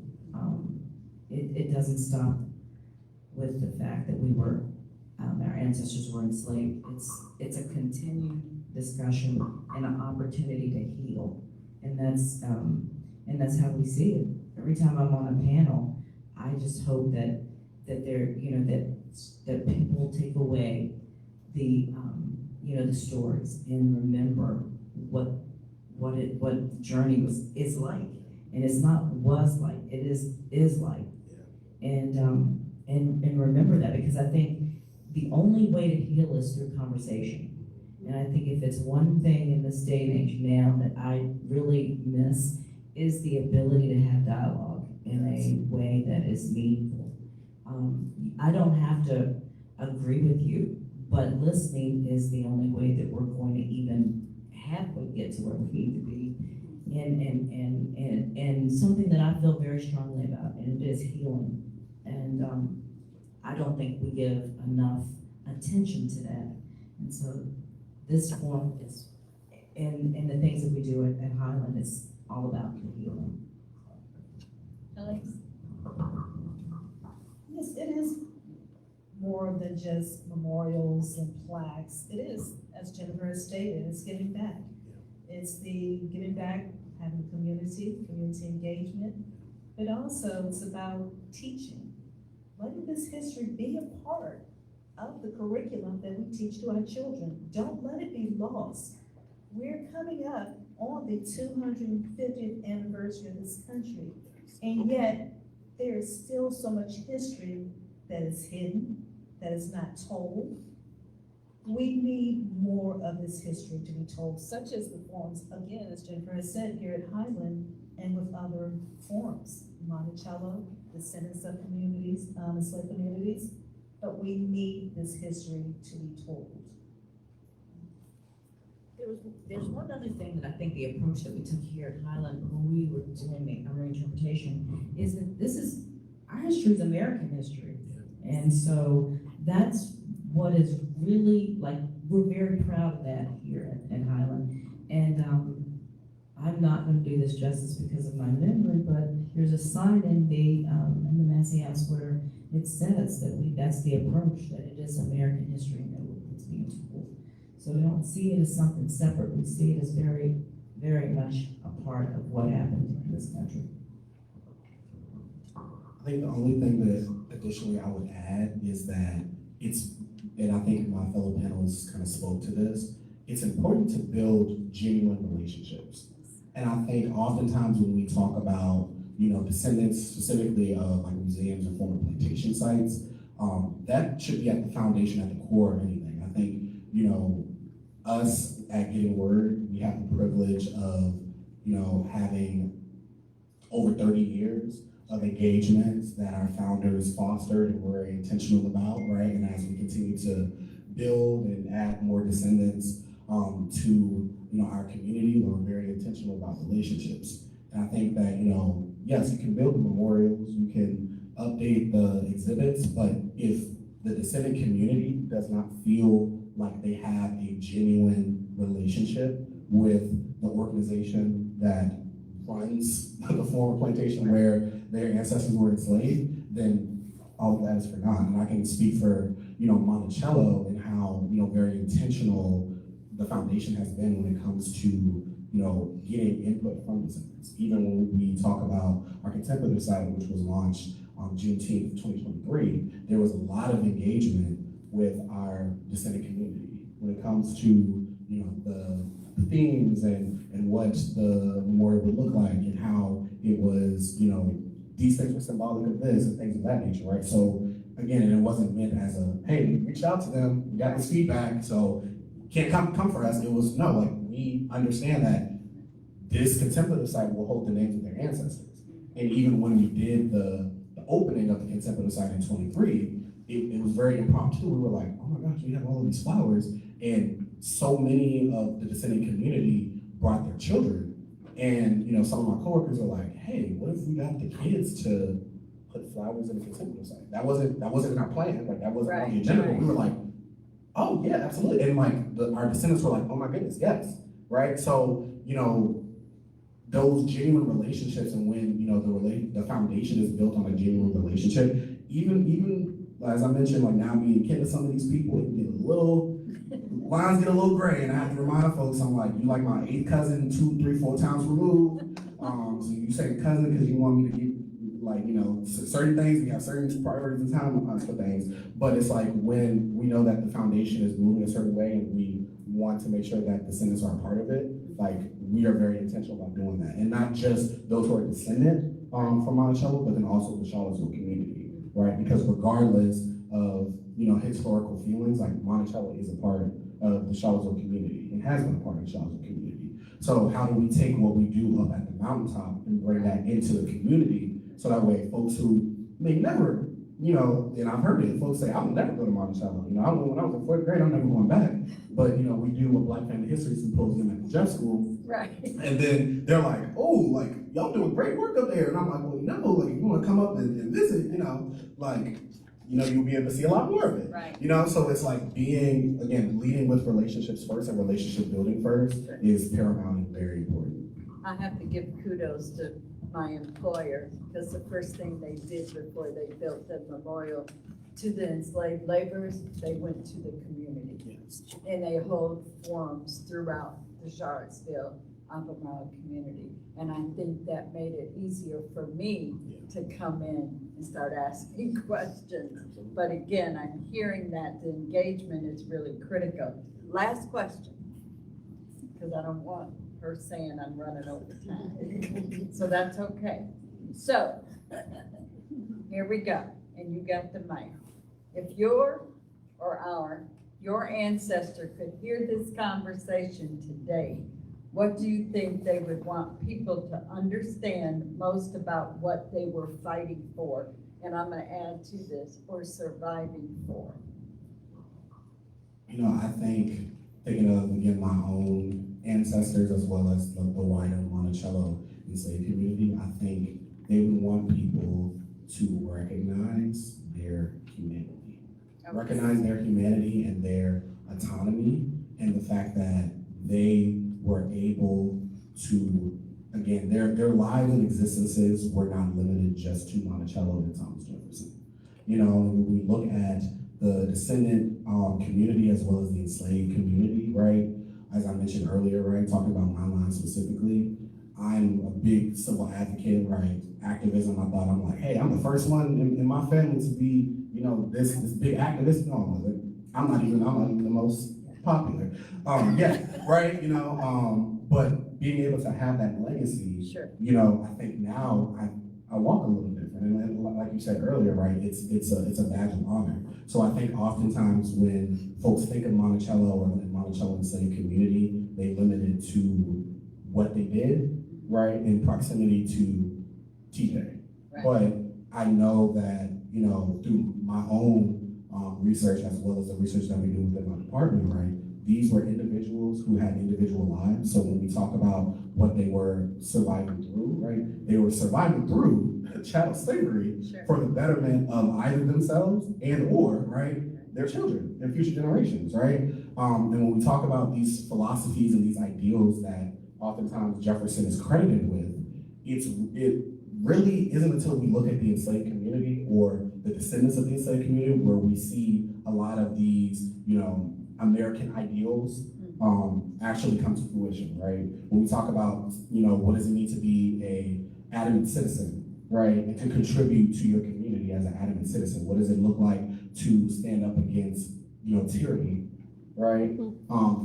It doesn't stop with the fact that we were, our ancestors were enslaved. It's a continued discussion and an opportunity to heal, and that's how we see it. Every time I'm on a panel, I just hope that there, that people take away the stories and remember what the journey is like, and it's not was like, it is like, and and remember that, because I think the only way to heal is through conversation. And I think if it's one thing in this day and age now that I really miss is the ability to have dialogue in a way that is meaningful. I don't have to agree with you, but listening is the only way that we're going to even halfway get to where we need to be. And something that I feel very strongly about, and it is healing. And I don't think we give enough attention to that. And so this forum is, and the things that we do at Highland is all about the healing. Helice? Yes, it is more than just memorials and plaques. It is, as Jennifer has stated, it's giving back. It's the giving back, having community engagement, but also it's about teaching. Letting this history be a part of the curriculum that we teach to our children. Don't let it be lost. We're coming up on the 250th anniversary of this country, and yet there is still so much history that is hidden, that is not told. We need more of this history to be told, such as the forums, again, as Jennifer has said, here at Highland and with other forums, Monticello, descendants of communities, enslaved communities, but we need this history to be told. There's one other thing that I think the approach that we took here at Highland when we were doing our interpretation is that this is, our history is American history. And so that's what is really, like, we're very proud of that here at Highland. And I'm not going to do this justice because of my memory, but there's a sign in the Massey House where it says that that's the approach, that it is American history and that it's being told. So we don't see it as something separate. We see it as very, very much a part of what happened in this country. I think the only thing that additionally I would add is that it's, and I think my fellow panelists kind of spoke to this, it's important to build genuine relationships. And I think oftentimes when we talk about, descendants specifically of like museums or former plantation sites, that should be at the foundation, at the core of anything. I think, us at Getting Word, we have the privilege of, having over 30 years of engagements that our founders fostered and were intentional about, right? And as we continue to build and add more descendants to our community, we're very intentional about relationships. And I think that, yes, you can build the memorials, you can update the exhibits, but if the descendant community does not feel like they have a genuine relationship with the organization that runs the former plantation where their ancestors were enslaved, then all of that is for naught. And I can speak for, Monticello and how, very intentional the foundation has been when it comes to, getting input from descendants. Even when we talk about our contemplative site, which was launched on Juneteenth 2023, there was a lot of engagement with our descendant community when it comes to, the themes and what the memorial would look like and how it was, these things were symbolic of this and things of that nature, right? So again, and it wasn't meant as a, hey, we reached out to them, we got this feedback, so can't come for us. It was, no, like, we understand that this contemplative site will hold the names of their ancestors. And even when we did the opening of the contemplative site in 23, it was very impromptu. We were like, oh my gosh, we have all of these flowers. And so many of the descendant community brought their children. And, some of my coworkers are like, hey, what if we got the kids to put flowers in the contemplative site? That wasn't in our plan. Like, that wasn't on the agenda. But we were like, oh yeah, absolutely. And like our descendants were like, oh my goodness, yes, right? So, those genuine relationships, and when, the foundation is built on a genuine relationship, even as I mentioned, like now being kin to some of these people, it get lines get a little gray, and I have to remind folks, I'm like, you like my 8th cousin 2, 3, 4 times removed. So you say cousin because you want me to give, like, certain things, we have certain priorities in time for things, but it's like when we know that the foundation is moving a certain way and we want to make sure that descendants are a part of it, like, we are very intentional about doing that. And not just those who are descendant from Monticello, but then also the Charlottesville community, right? Because regardless of, historical feelings, like Monticello is a part of the Charlottesville community and has been a part of the Charlottesville community. So how do we take what we do up at the mountaintop and bring that into the community so that way folks who may never, and I've heard it, folks say, I will never go to Monticello. I went when I was in 4th grade, I'm never going back. But, we do a Black Family History Symposium at the Jeff School. Right. And then they're like, oh, like, y'all doing great work up there. And I'm like, well, no, like, if you want to come up and visit, you'll be able to see a lot more of it. Right. So it's like leading with relationships first and relationship building first is paramount and very important. I have to give kudos to my employer, because the first thing they did before they built the memorial to the enslaved laborers, they went to the community. Yes. And they hold forums throughout the Charlottesville Albemarle community. And I think that made it easier for me to come in and start asking questions. But again, I'm hearing that the engagement is really critical. Last question, because I don't want her saying I'm running over time. So that's okay. So, here we go, and you got the mic. If your ancestor could hear this conversation today, what do you think they would want people to understand most about what they were fighting for? And I'm gonna add to this, or surviving for. I think, thinking of, again, my own ancestors as well as the wider Monticello enslaved community, I think they would want people to recognize their humanity. Okay. Recognize their humanity and their autonomy, and the fact that they were able to, again, their lives and existences were not limited just to Monticello and Thomas Jefferson. When we look at the descendant community as well as the enslaved community, right? As I mentioned earlier, right, talking about my line specifically, I'm a big civil advocate, right? Activism, I'm like, hey, I'm the first one in my family to be, this big activist. No, I'm not even the most popular. Right, but being able to have that legacy, Sure. I think now I walk a little different. And like you said earlier, right, it's a badge of honor. So I think oftentimes when folks think of Monticello or the Monticello enslaved community, they limit it to what they did, right, in proximity to TJ. Right. But I know that, through my own research as well as the research that we do within my department, right, these were individuals who had individual lives. So when we talk about what they were surviving through, right, they were surviving through chattel slavery Sure. for the betterment of either themselves and or, right, their children and future generations, right? And when we talk about these philosophies and these ideals that oftentimes Jefferson is credited with, it really isn't until we look at the enslaved community or the descendants of the enslaved community where we see a lot of these, American ideals actually come to fruition, right? When we talk about, what does it mean to be a adamant citizen, right? And to contribute to your community as an adamant citizen. What does it look like to stand up against, tyranny, right?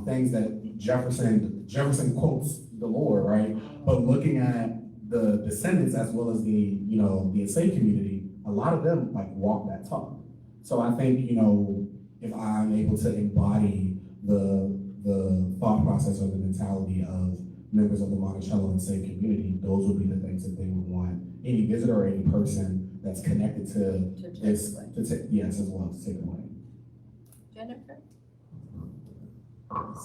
Things that Jefferson quotes galore, right? But looking at the descendants as well as the enslaved community, a lot of them walk that talk. So I think, if I'm able to embody the thought process or the mentality of members of the Monticello enslaved community, those would be the things that they would want any visitor or any person that's connected to this to take, yes, as well as take away. Jennifer?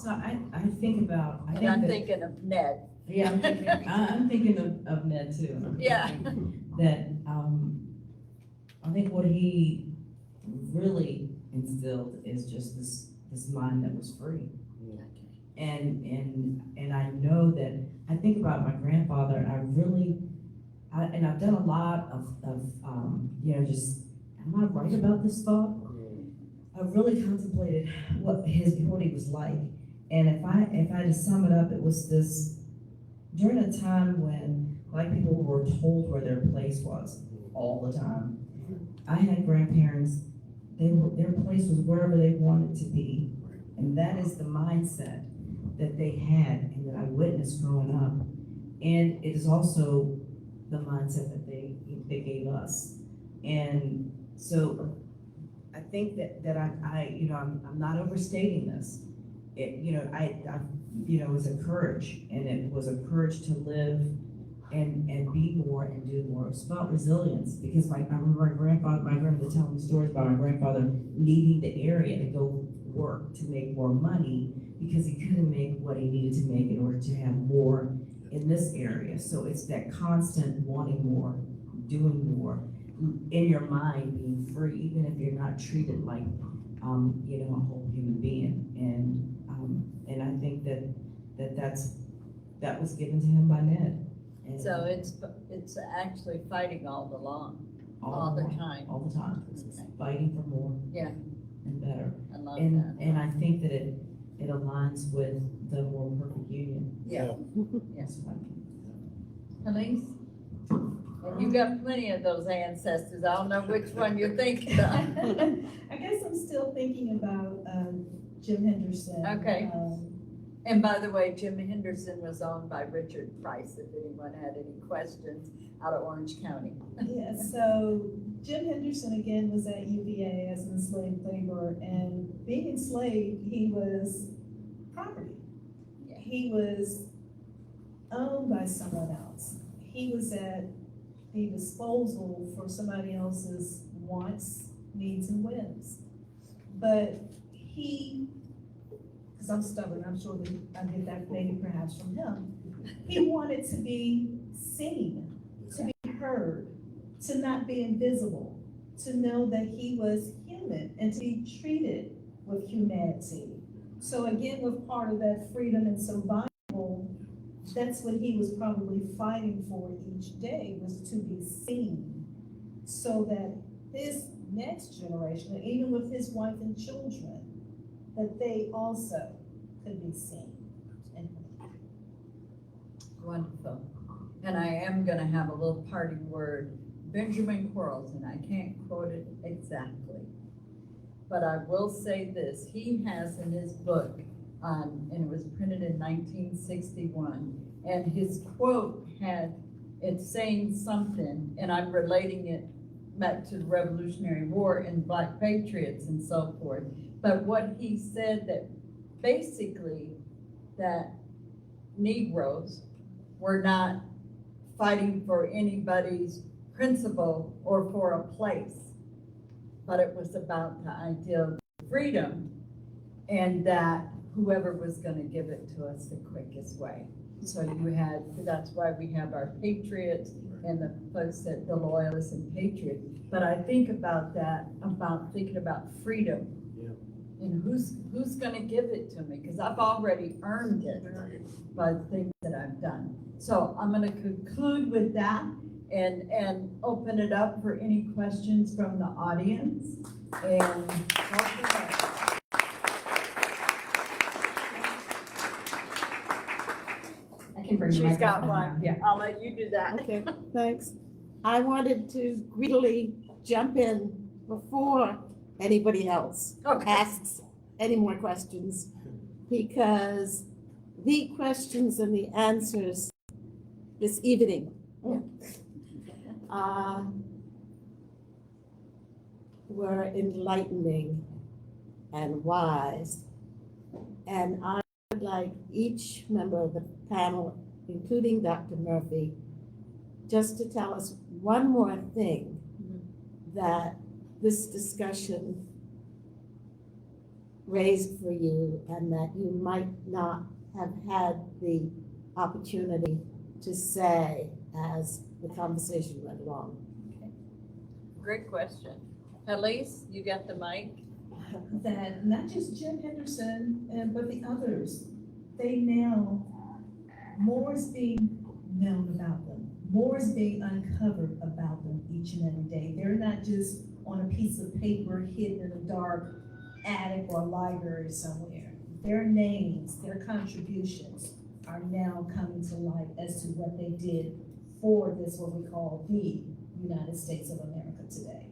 So I think about, I And think I'm that, thinking of Ned. yeah, I'm thinking of Ned too. I'm Yeah. thinking That, I think what he really instilled is just this mind that was free. And I know that, I think about my grandfather, and I've done a lot of just, am I right about this thought? I've really contemplated what he was like. And if I had to sum it up, it was this, during a time when Black people were told where their place was all the time. I had grandparents, their place was wherever they wanted to be. And that is the mindset that they had and that I witnessed growing up. And it is also the mindset that they gave us. And So I think that I'm not overstating this. It was a courage, and it was a courage to live and be more and do more. It's about resilience, because I remember my grandmother telling me stories about my grandfather leaving the area to go work to make more money because he couldn't make what he needed to make in order to have more in this area. So it's that constant wanting more, doing more, in your mind being free, even if you're not treated like, a whole human being. And I think that was given to him by Ned. And So it's actually fighting all along, all the time. all the time. It's Okay. fighting for more. Yeah. And better. I love And that. I think that it aligns with the more perfect union. Yeah. That's what I think. Helice? And you got plenty of those ancestors. I don't know which one you're thinking of. I guess I'm still thinking about Jim Henderson. Okay. And by the way, Jim Henderson was owned by Richard Price, if anyone had any questions, out of Orange County. Yeah, so Jim Henderson again was at UVA as an enslaved laborer, and being enslaved, he was property. Yeah. He was owned by someone else. He was at the disposal for somebody else's wants, needs, and whims. But he, because I'm stubborn, I'm sure that I get that maybe perhaps from him, he wanted to be seen, to be heard, to not be invisible, to know that he was human and to be treated with humanity. So again, with part of that freedom and survival, that's what he was probably fighting for each day, was to be seen, so that his next generation, and even with his wife and children, that they also could be seen. And Wonderful. And I am gonna have a little parting word. Benjamin Quarles, and I can't quote it exactly, but I will say this. He has in his book, and it was printed in 1961, and his quote it's saying something, and I'm relating it back to the Revolutionary War and Black Patriots and so forth. But what he said, that basically that Negroes were not fighting for anybody's principle or for a place, but it was about the idea of freedom, and that whoever was going to give it to us the quickest way. So that's why we have our patriots and the folks that the loyalists and patriots. But I think about that, about thinking about freedom. Yeah. And who's going to give it to me? Because I've already earned it by the things that I've done. So I'm going to conclude with that and open it up for any questions from the audience. And I can bring the she's got microphone one. down. Yeah. I'll let you do that. Okay, thanks. I wanted to greedily jump in before anybody else Okay. asks any more questions, because the questions and the answers this evening were enlightening and wise. And I would like each member of the panel, including Dr. Murphy, just to tell us one more thing that this discussion raised for you and that you might not have had the opportunity to say as the conversation went along. Great question. Helice, you got the mic? that not just Jim Henderson, but the others, they now, more is being known about them. More is being uncovered about them each and every day. They're not just on a piece of paper hidden in a dark attic or library somewhere. Their names, their contributions are now coming to light as to what they did for this, what we call the United States of America today.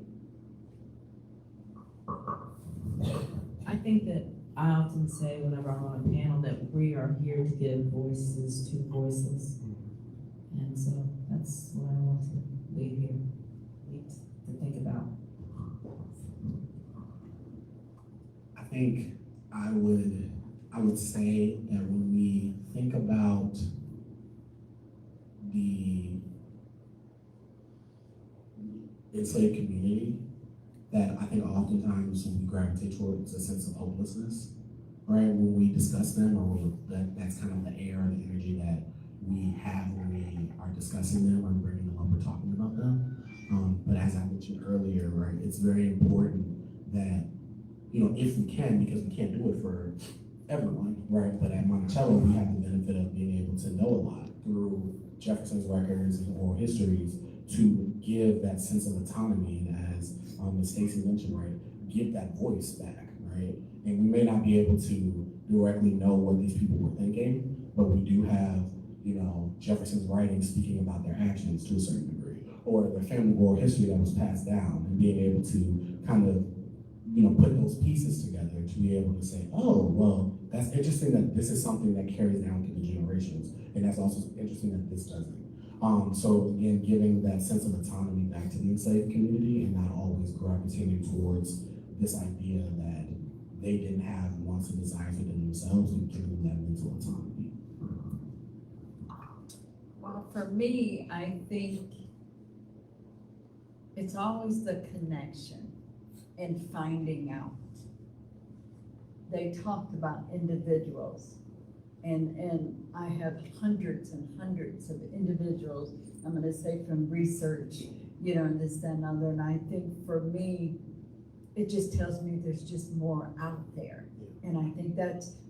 I think that I often say whenever I'm on a panel that we are here to give voices to voiceless. And so that's what I want to leave here, to think about. think I would say that when we think about the enslaved community, that I think oftentimes we gravitate towards a sense of hopelessness, right? When we discuss them, or that's kind of the air or the energy that we have when we are discussing them or bringing them up or talking about them. But as I mentioned earlier, right, it's very important that, if we can, because we can't do it for everyone, right? But at Monticello, we have the benefit of being able to know a lot through Jefferson's records and oral histories to give that sense of autonomy, and as Stacy mentioned, right, give that voice back, right? And we may not be able to directly know what these people were thinking, but we do have, Jefferson's writing speaking about their actions to a certain degree, or their family oral history that was passed down, and being able to kind of, put those pieces together to be able to say, oh, well, that's interesting that this is something that carries down through the generations, and that's also interesting that this doesn't. So again, giving that sense of autonomy back to the enslaved community and not always gravitating towards this idea that they didn't have wants and desires within themselves, and giving them that mental autonomy. Well, for me, I think it's always the connection and finding out. They talked about individuals, and I have hundreds and hundreds of individuals, I'm gonna say from research, and this, that, and other, and I think for me, it just tells me there's just more out there. And I think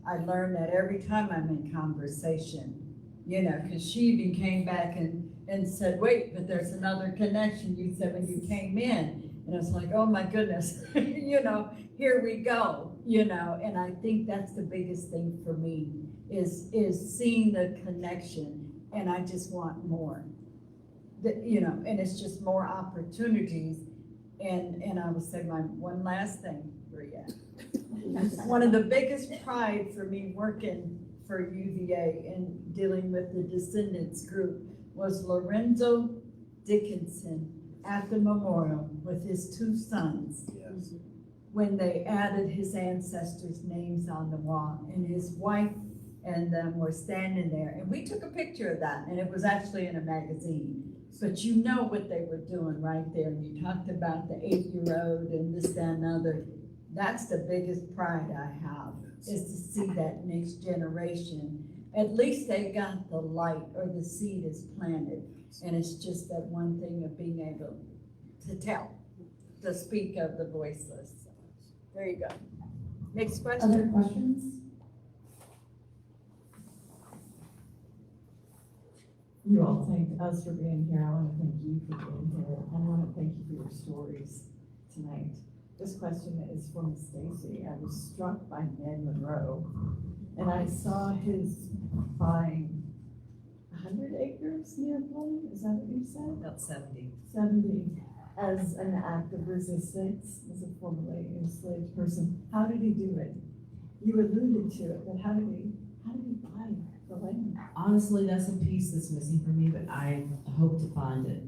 I learned that every time I'm in conversation, because she even came back and said, wait, but there's another connection you said when you came in. And it's like, oh my goodness, here we go, and I think that's the biggest thing for me is seeing the connection, and I just want more, and it's just more opportunities. And I will say my one last thing for you. One of the biggest pride for me working for UVA and dealing with the Descendants group was Lorenzo Dickinson at the memorial with his two sons. Yes. When they added his ancestors' names on the wall, and his wife and them were standing there, and we took a picture of that, and it was actually in a magazine. But you know what they were doing right there, and you talked about the 8-year-old and this, that, and other. That's the biggest pride I have, is to see that next generation. At least they got the light, or the seed is planted. And it's just that one thing of being able to tell, to speak of the voiceless. There you go. Next question. Other questions? You all thank us for being here. I want to thank you for being here. I want to thank you for your stories tonight. This question is from Stacy. I was struck by Ned Monroe, and I saw his buying 100 acres near home. Is that what you said? About 70. 70 as an act of resistance as a formerly enslaved person. How did he do it? You alluded to it, but how did he buy the land? Honestly, that's a piece that's missing for me, but I hope to find it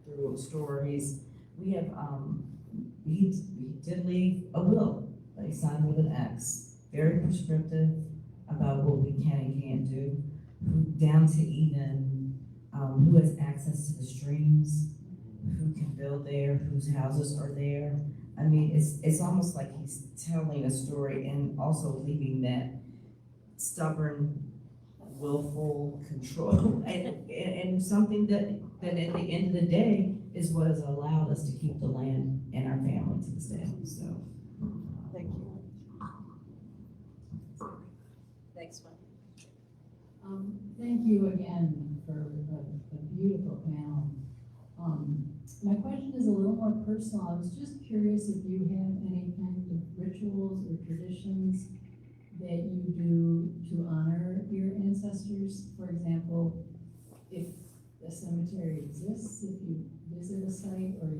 through stories. We have, he did leave a will that he signed with an X, very prescriptive about what we can and can't do, down to even who has access to the streams, who can build there, whose houses are there. I mean, it's almost like he's telling a story and also leaving that stubborn, willful control, and something that at the end of the day is what has allowed us to keep the land and our family to this day. So, Thank you. Next one. Thank you again for a beautiful panel. My question is a little more personal. I was just curious if you have any kind of rituals or traditions that you do to honor your ancestors. For example, if a cemetery exists, if you visit a site, or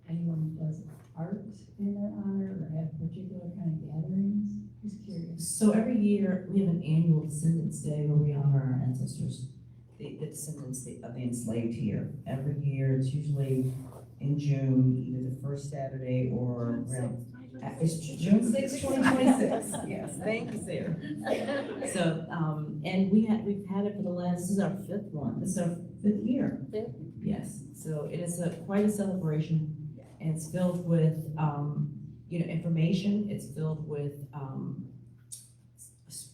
anyone does art in their honor, or have particular kind of gatherings. Just curious. so every year we have an annual Descendants Day where we honor our ancestors, the descendants of the enslaved here. Every year, it's usually in June, either the first Saturday or around It's June 6th, 2026. Yes, thank you, Sarah. So, and we've had it for this is our fifth one. This is our fifth year. Fifth? Yes, so it is quite a celebration, and it's filled with, information. It's filled with,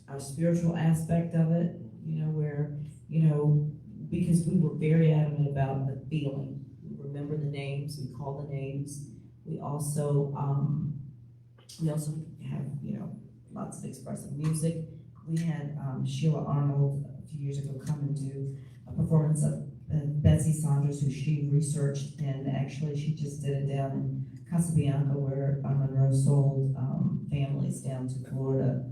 a spiritual aspect of it, where, because we were very adamant about the feeling. We remember the names, we call the names. We also have, lots of expressive music. We had Sheila Arnold a few years ago come and do a performance of Betsy Saunders, who she researched, and actually she just did it down in Casabianca, where Monroe sold families down to Florida.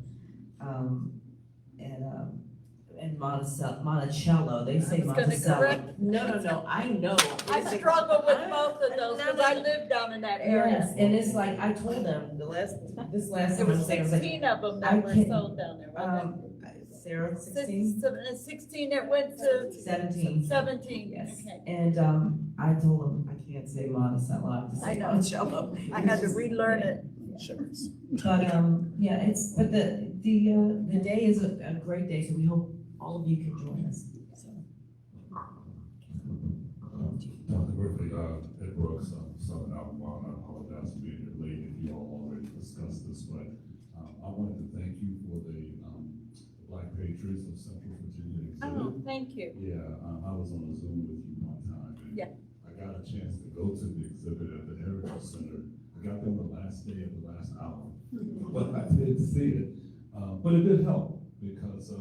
And Monticello, they say Monticello. No, I know. I struggle with both of those because I live down in that area. Yes, and it's like, I told them this last There time I was was there, I was like, 16 of them I that were can't- sold down there, wasn't Sarah, there? 16? 16 that went to 17. 17. Yes, Okay. and, I told them, I can't say Monticello, I have to I say know. Monticello. I had to relearn it. But, yeah, but the day is a great day, so we hope all of you can join us, so. Dr. Murphy, Ed Brooks, Southern Albemarle, I apologize for being here late if you all already discussed this, but I wanted to thank you for the Black Patriots of Central Virginia exhibit. Oh, thank you. Yeah, I was on a Zoom with you one time, and Yeah. I got a chance to go to the exhibit at the Heritage Center. I got there the last day of the last hour, but I did see it. But it did help because, I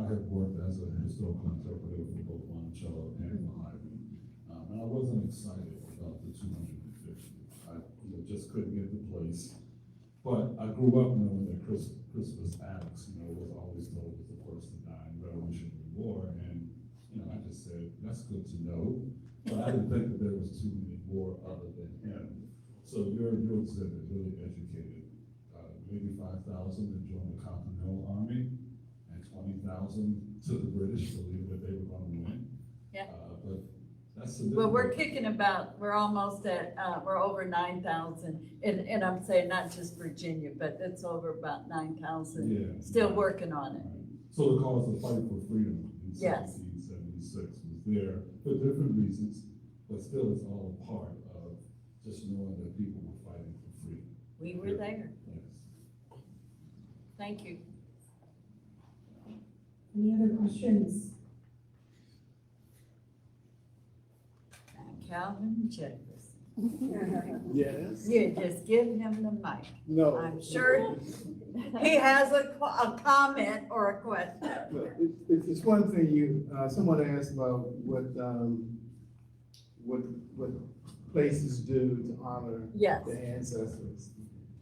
have worked as a historical interpreter for both Monticello and the Highland. And I wasn't excited about the 250. I just couldn't get the place. But I grew up knowing that Crispus Attucks, was always told was the first to die in the Revolutionary War. And, I just said, that's good to know. But I didn't think that there was too many more other than him. So your exhibit really educated maybe 5,000 that joined the Continental Army and 20,000 to the British believed that they were going to win. Yeah. But that's the Well, we're almost at, we're over 9,000. And I'm saying not just Virginia, but it's over about 9,000. Yeah. Still working on it. So the cause of fight for freedom in Yes. 1776 was there for different reasons, but still it's all a part of just knowing that people were fighting for freedom. We were there. Yes. Thank you. Any other questions? Calvin Jefferson. Yes. You just give him the mic. No. I'm sure he has a comment or a question. Look, it's one thing someone asked about what places do to honor Yes. the ancestors.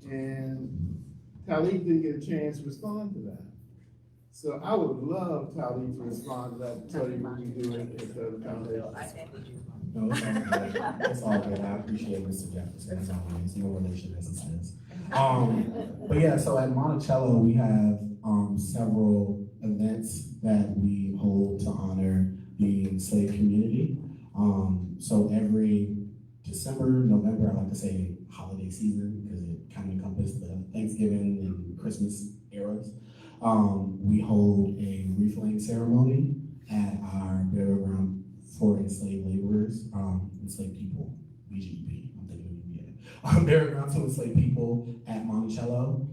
And Talib didn't get a chance to respond to that. So I would love Talib to respond to that, and tell you what we do at the foundation. No, it's all good. It's all good. I appreciate Mr. Jefferson as always. No relation as he says. But yeah, so at Monticello we have several events that we hold to honor the enslaved community. So every December, November, I like to say holiday season because it kind of encompasses the Thanksgiving and Christmas eras. We hold a wreath-laying ceremony at our burial ground for enslaved laborers, enslaved people, BGEP, I'm thinking of UVA. Burial ground to enslaved people at Monticello,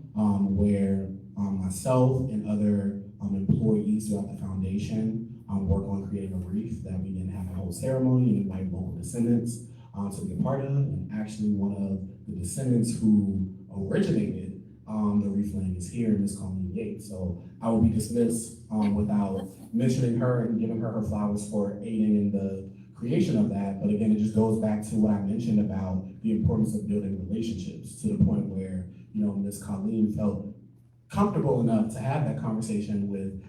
where myself and other employees throughout the foundation work on creating a wreath that we then have a whole ceremony and invite local descendants to be a part of. And actually one of the descendants who originated the wreath laying is here, Miss Colleen Yates. So I will be dismissed without mentioning her and giving her flowers for aiding in the creation of that. But again, it just goes back to what I mentioned about the importance of building relationships to the point where, Miss Colleen felt comfortable enough to have that conversation with,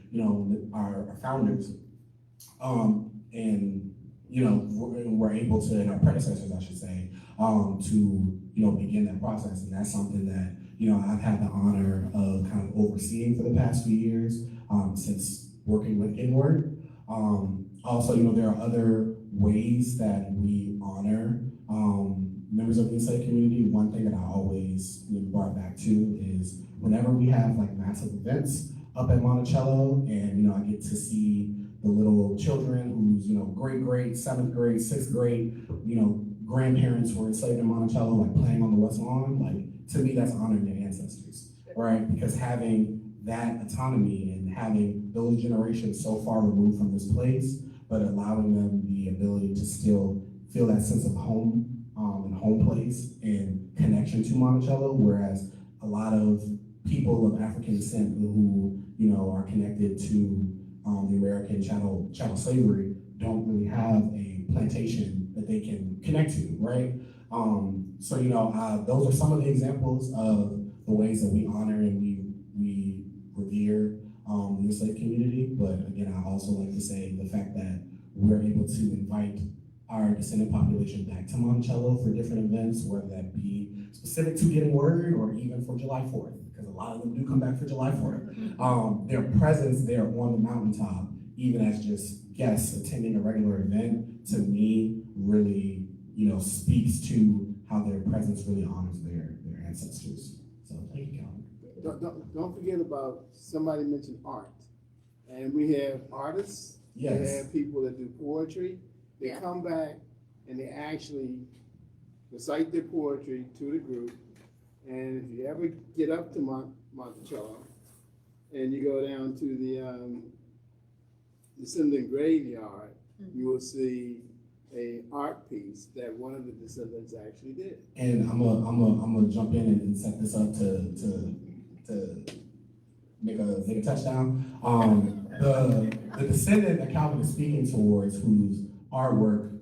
our founders. And we're able to, and our predecessors, I should say, to, begin that process. And that's something that, I've had the honor of kind of overseeing for the past few years, since working with Inward. Also, there are other ways that we honor, members of the enslaved community, one thing that I always brought back to is whenever we have like massive events up at Monticello, and I get to see the little children whose grade, 7th grade, 6th grade, grandparents were enslaved in Monticello, like playing on the West Lawn, like to me that's honoring their ancestors, right? Because having that autonomy and having those generations so far removed from this place, but allowing them the ability to still feel that sense of home and home place and connection to Monticello, whereas a lot of people of African descent who are connected to the American chattel slavery don't really have a plantation that they can connect to, right? So those are some of the examples of the ways that we honor and we revere the enslaved community. But again, I also like to say the fact that we're able to invite our descendant population back to Monticello for different events, whether that be specific to Getting Word or even for July 4th, because a lot of them do come back for July 4th. Their presence there on the mountaintop, even as just guests attending a regular event, to me really, speaks to how their presence really honors their ancestors. So thank you, Calvin. Don't forget about, somebody mentioned art. And we have artists, Yes. we have people that do poetry. They Yeah. come back and they actually recite their poetry to the group. And if you ever get up to Monticello and you go down to the Descendant graveyard, you will see a art piece that one of the descendants actually did. And I'm gonna jump in and set this up to make a touchdown. The descendant that Calvin is speaking towards, whose artwork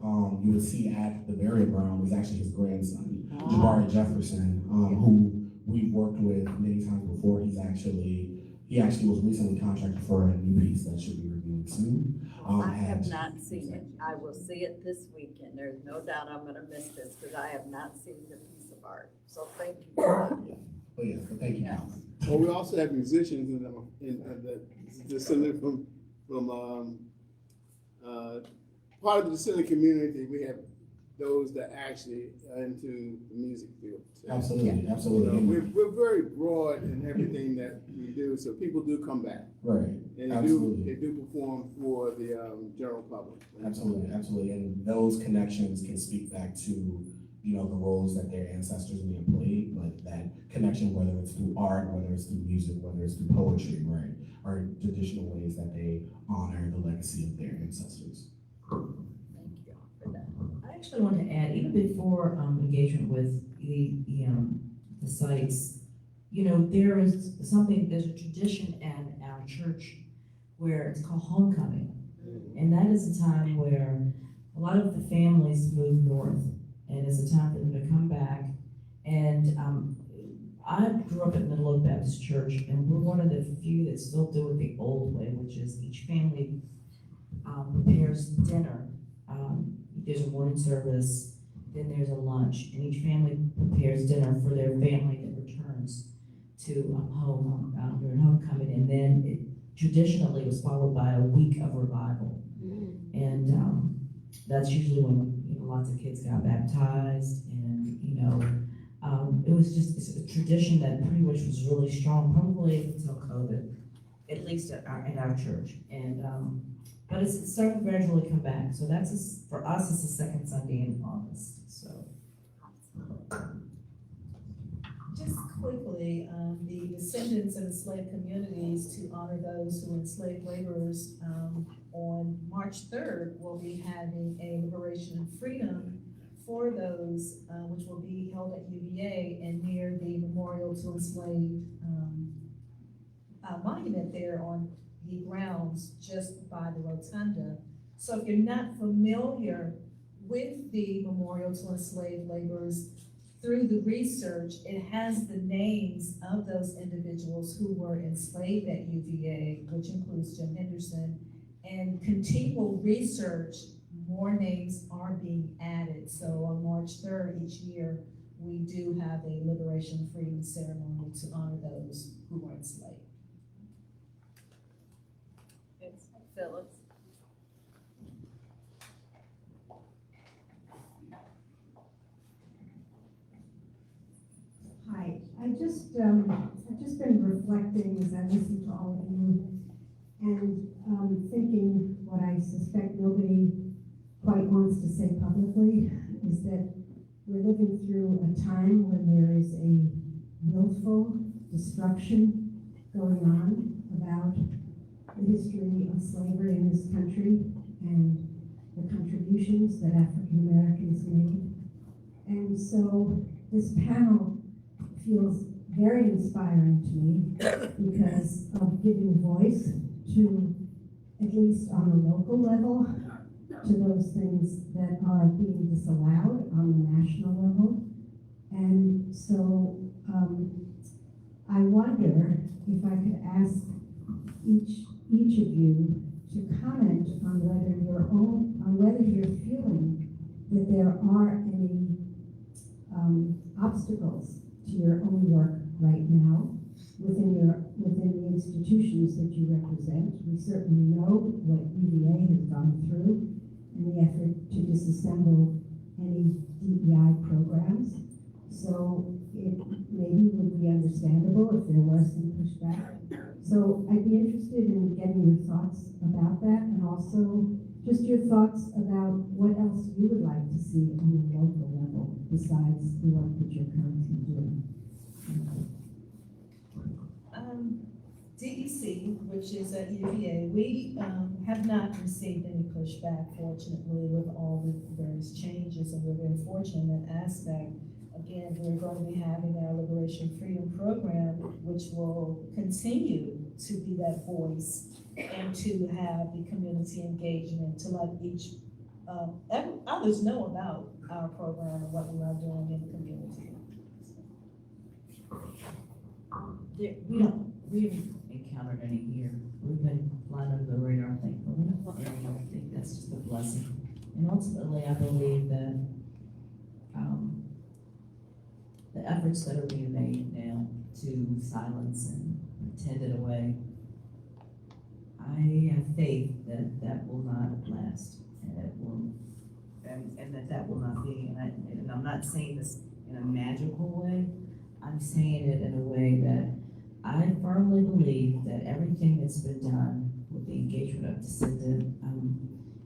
you would see at the burial ground, was actually his grandson, Jabari Jefferson, who we've worked with many times before. He actually was recently contracted for a new piece that should be reviewed soon. I have not seen it. I will see it this weekend. There's no doubt I'm gonna miss this because I have not seen the piece of art. So thank you. But yeah, so thank you, Calvin. Well, we also have musicians in that descended from part of the descendant community. We have those that actually are into the music field. So, Absolutely, absolutely. we're very broad in everything that we do, so people do come back. Right, And absolutely. they do perform for the general public. Absolutely, absolutely. And those connections can speak back to, the roles that their ancestors may have played, but that connection, whether it's through art, whether it's through music, whether it's through poetry, right, are traditional ways that they honor the legacy of their ancestors. Thank you for that. I actually want to add, even before engagement with the sites, there's a tradition at our church where it's called homecoming. And that is a time where a lot of the families move north, and it's a time for them to come back. And I grew up at Middle Oak Baptist Church, and we're one of the few that still do it the old way, which is each family prepares dinner. There's a morning service, then there's a lunch, and each family prepares dinner for their family that returns to home during homecoming, and then it traditionally was followed by a week of revival. And that's usually when lots of kids got baptized, and it's a tradition that pretty much was really strong, probably until COVID, at least at our church. And but it's starting to gradually come back. So for us, it's the second Sunday in August. So Just quickly, the descendants of enslaved communities, to honor those who were enslaved laborers, on March 3rd, we'll be having a Liberation and Freedom for those, which will be held at UVA and near the Memorial to Enslaved monument there on the grounds just by the rotunda. So if you're not familiar with the Memorial to Enslaved Laborers, through the research, it has the names of those individuals who were enslaved at UVA, which includes Jim Henderson, and continual research, more names are being added. So on March 3rd each year, we do have a Liberation Freedom ceremony to honor those who were enslaved. It's Phyllis. I've just been reflecting as I listen to all of you and thinking what I suspect nobody quite wants to say publicly is that we're living through a time when there is a willful destruction going on about the history of slavery in this country and the contributions that African Americans made. And so this panel feels very inspiring to me because of giving voice to, at least on a local level, to those things that are being disallowed on the national level. And so I wonder if I could ask each of you to comment on whether you're feeling that there are any obstacles to your own work right now within the institutions that you represent. We certainly know what UVA has gone through in the effort to disassemble any DEI programs. So it maybe would be understandable if there was some pushback. So I'd be interested in getting your thoughts about that, and also just your thoughts about what else you would like to see on the local level besides the work that you're currently doing. DEC, which is at UVA, we have not received any pushback, fortunately, with all the various changes, and we're very fortunate in that aspect. Again, we're going to be having our Liberation Freedom Program, which will continue to be that voice and to have the community engagement, to let others know about our program and what we are doing in the community. We haven't encountered any here. We've been flying under the radar, thankfully. And I think that's just a blessing. And ultimately, I believe that the efforts that are being made now to silence and pretend it away, I have faith that that will not last, and it will, and that will not be. And I'm not saying this in a magical way. I'm saying it in a way that I firmly believe that everything that's been done with the engagement of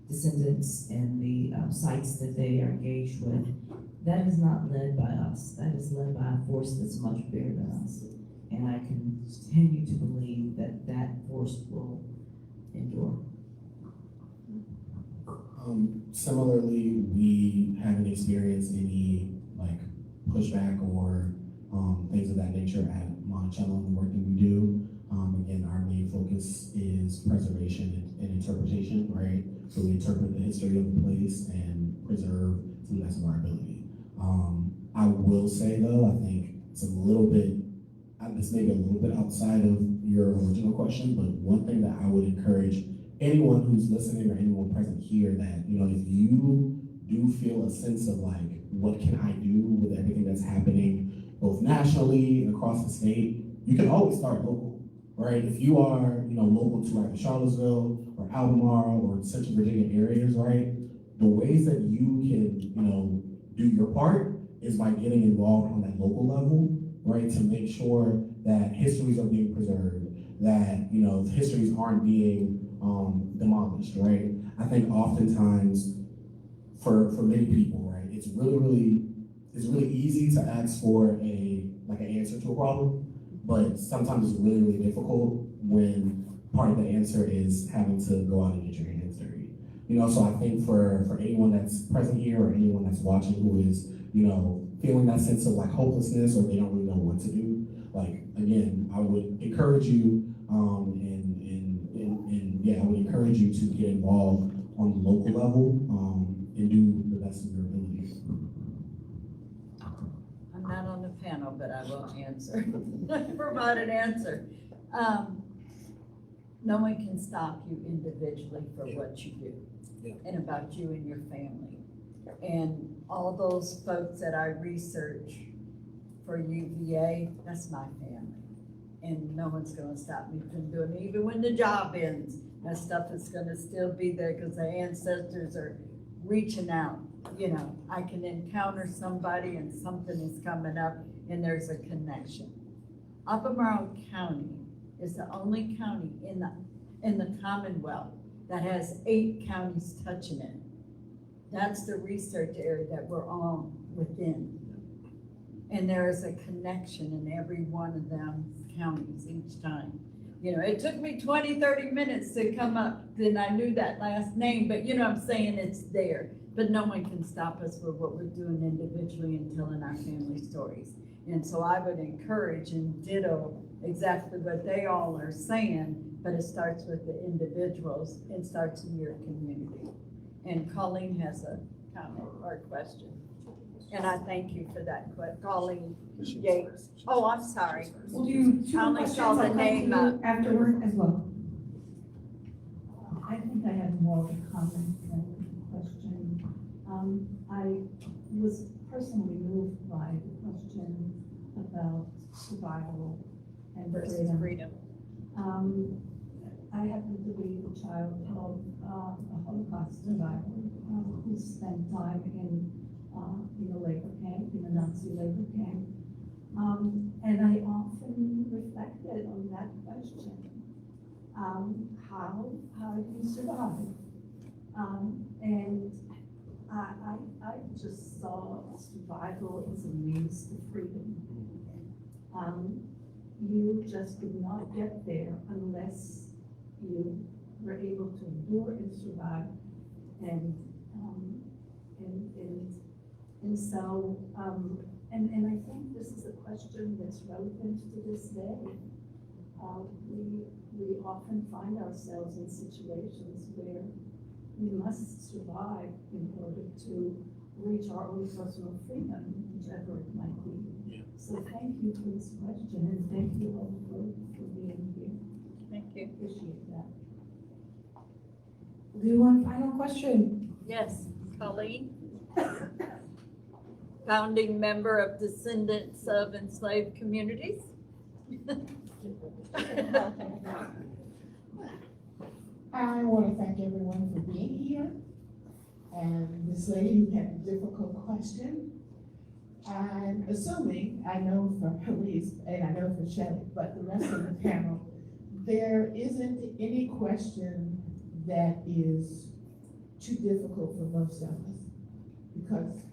descendants and the sites that they are engaged with, that is not led by us. That is led by a force that's much bigger than us. And I continue to believe that that force will endure. Similarly, we haven't experienced any pushback or things of that nature at Monticello and the work that we do. Again, our main focus is preservation and interpretation, right? So we interpret the history of the place and preserve to the best of our ability. I will say though, I think it's a little bit, this may be a little bit outside of your original question, but one thing that I would encourage anyone who's listening or anyone present here that, if you do feel a sense of what can I do with everything that's happening both nationally and across the state, you can always start local, right? If you are, local to the Charlottesville or Albemarle or Central Virginia areas, right? The ways that you can, do your part is by getting involved on that local level, right? To make sure that histories are being preserved, that, histories aren't being demolished, right? I think oftentimes for many people, right, it's really easy to ask for an answer to a problem, but sometimes it's really, really difficult when part of the answer is having to go out and get your hands dirty. So I think for anyone that's present here or anyone that's watching who is, feeling that sense of hopelessness or they don't really know what to do, again, I would encourage you, I would encourage you to get involved on the local level and do the best of your abilities. I'm not on the panel, but I will answer, provide an answer. No one can stop you individually for what you do and about you and your family. And all those folks that I research for UVA, that's my family. And no one's gonna stop me from doing it. Even when the job ends, that stuff is gonna still be there because the ancestors are reaching out. I can encounter somebody and something is coming up and there's a connection. Albemarle County is the only county in the Commonwealth that has 8 counties touching it. That's the research area that we're all within. And there is a connection in every one of them counties each time. You know, it took me 20, 30 minutes to come up, then I knew that last name, but you know what I'm saying, it's there. But no one can stop us for what we're doing individually and telling our family stories. And so I would encourage and ditto exactly what they all are saying, but it starts with the individuals and starts in your community. And Colleen has a comment or a question. And I thank you for that, Colleen Yates. Oh, I'm sorry. We'll do 2 I only questions. saw the I'll come to name you up. afterward as well. I think I have more of a comment than a question. I was personally moved by the question about survival and Versus freedom. I happen to be the child of a Holocaust survivor who spent time in a labor camp, in a Nazi labor camp. And I often reflected on that question. How do you survive? And I just saw survival as a means to freedom. You just did not get there unless you were able to endure and survive. And I think this is a question that's relevant to this day. We often find ourselves in situations where we must survive in order to reach our own personal freedom, whichever it might be. Yeah. So thank you for this question, and thank you all for being here. Thank you. Appreciate that. We'll do one final question. Yes, Colleen. Founding member of Descendants of Enslaved Communities. I want to thank everyone for being here. And this lady who had a difficult question. I'm assuming, I know from Helice and I know from Shelley, but the rest of the panel, there isn't any question that is too difficult for most of us. Because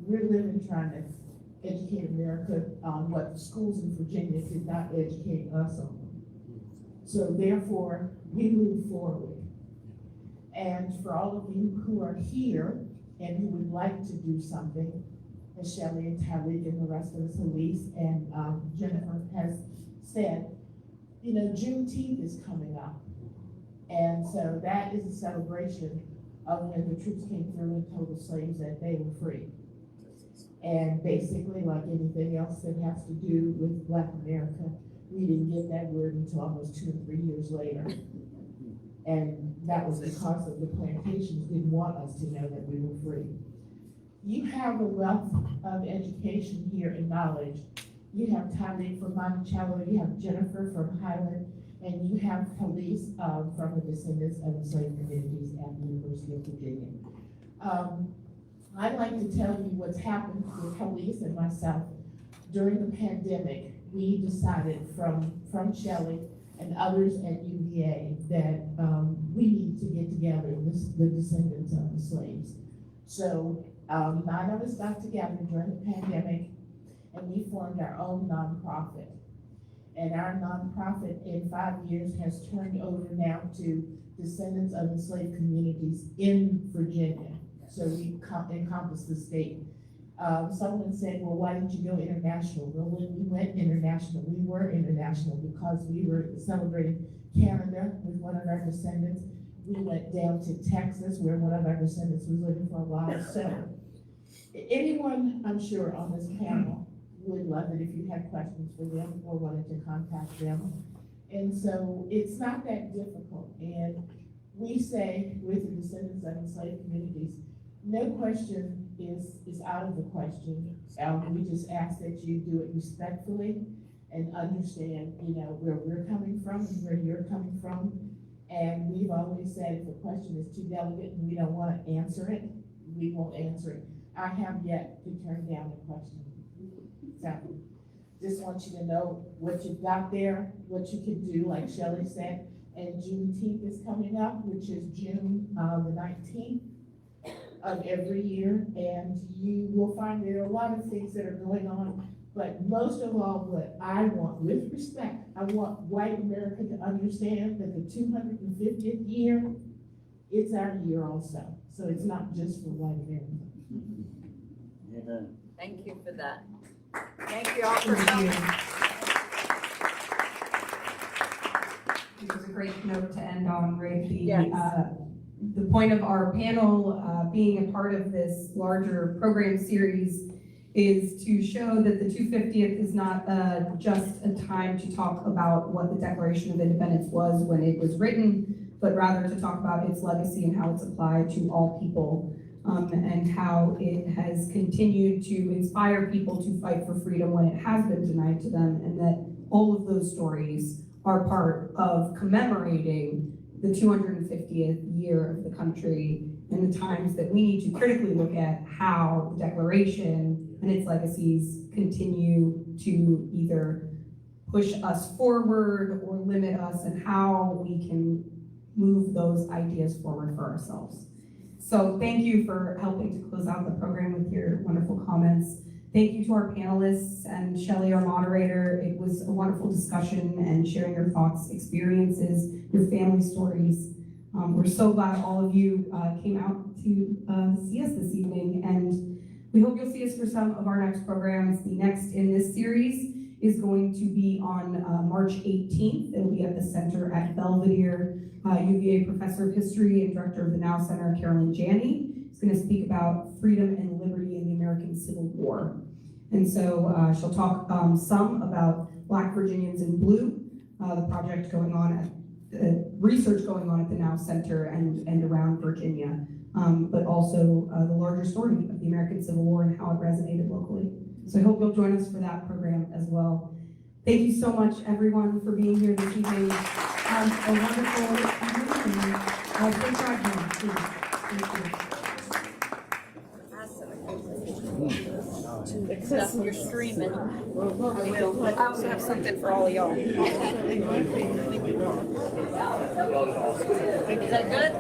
we're living trying to educate America on what schools in Virginia did not educate us on. So therefore, we move forward. And for all of you who are here and who would like to do something, as Shelley and Talik and the rest of us, Helice and Jennifer has said, you know, Juneteenth is coming up. And so that is a celebration of when the troops came through and told the slaves that they were free. And basically, like anything else that has to do with Black America, we didn't get that word until almost 2 or 3 years later. And that was because of the plantations didn't want us to know that we were free. You have a wealth of education here and knowledge. You have Talik from Monticello, you have Jennifer from Highland, and you have Helice from the Descendants of Enslaved Communities at the University of Virginia. I'd like to tell you what's happened with Helice and myself. During the pandemic, we decided from Shelley and others at UVA that we need to get together with the descendants of the slaves. So 9 of us got together during the pandemic and we formed our own nonprofit. And our nonprofit in 5 years has turned over now to Descendants of Enslaved Communities in Virginia. So we encompass the state. Someone said, well, why didn't you go international? Well, when we went international, we were international because we were celebrating Canada with one of our descendants. We went down to Texas where one of our descendants was living for a while. So anyone, I'm sure, on this panel would love it if you had questions for them or wanted to contact them. And so it's not that difficult. And we say with the Descendants of Enslaved Communities, no question is out of the question. We just ask that you do it respectfully and understand, you know, where we're coming from and where you're coming from. And we've always said if a question is too delicate and we don't want to answer it, we won't answer it. I have yet to turn down a question. So just want you to know what you've got there, what you can do, like Shelley said. And Juneteenth is coming up, which is June the 19th of every year. And you will find there are a lot of things that are going on. But most of all, what I want, with respect, I want white America to understand that the 250th year, it's our year also. So it's not just for white America. Thank you for that. Thank you all for coming. It was a great note to end on, right? Yes. The point of our panel being a part of this larger program series is to show that the 250th is not just a time to talk about what the Declaration of Independence was when it was written, but rather to talk about its legacy and how it's applied to all people, and how it has continued to inspire people to fight for freedom when it has been denied to them, and that all of those stories are part of commemorating the 250th year of the country and the times that we need to critically look at how the Declaration and its legacies continue to either push us forward or limit us, and how we can move those ideas forward for ourselves. So thank you for helping to close out the program with your wonderful comments. Thank you to our panelists and Shelley, our moderator. It was a wonderful discussion and sharing your thoughts, experiences, your family stories. We're so glad all of you came out to see us this evening, and we hope you'll see us for some of our next programs. The next in this series is going to be on March 18th. It'll be at the Center at Belvedere. UVA Professor of History and Director of the Now Center, Carolyn Janney, is going to speak about freedom and liberty in the American Civil War. And so she'll talk some about Black Virginians in Blue, the project going on research going on at the Now Center and around Virginia, but also the larger story of the American Civil War and how it resonated locally. So I hope you'll join us for that program as well. Thank you so much, everyone, for being here this evening. A wonderful evening. Stay track home, please. Thank you. Stuff you're streaming. I also have something for all of y'all. Is that good?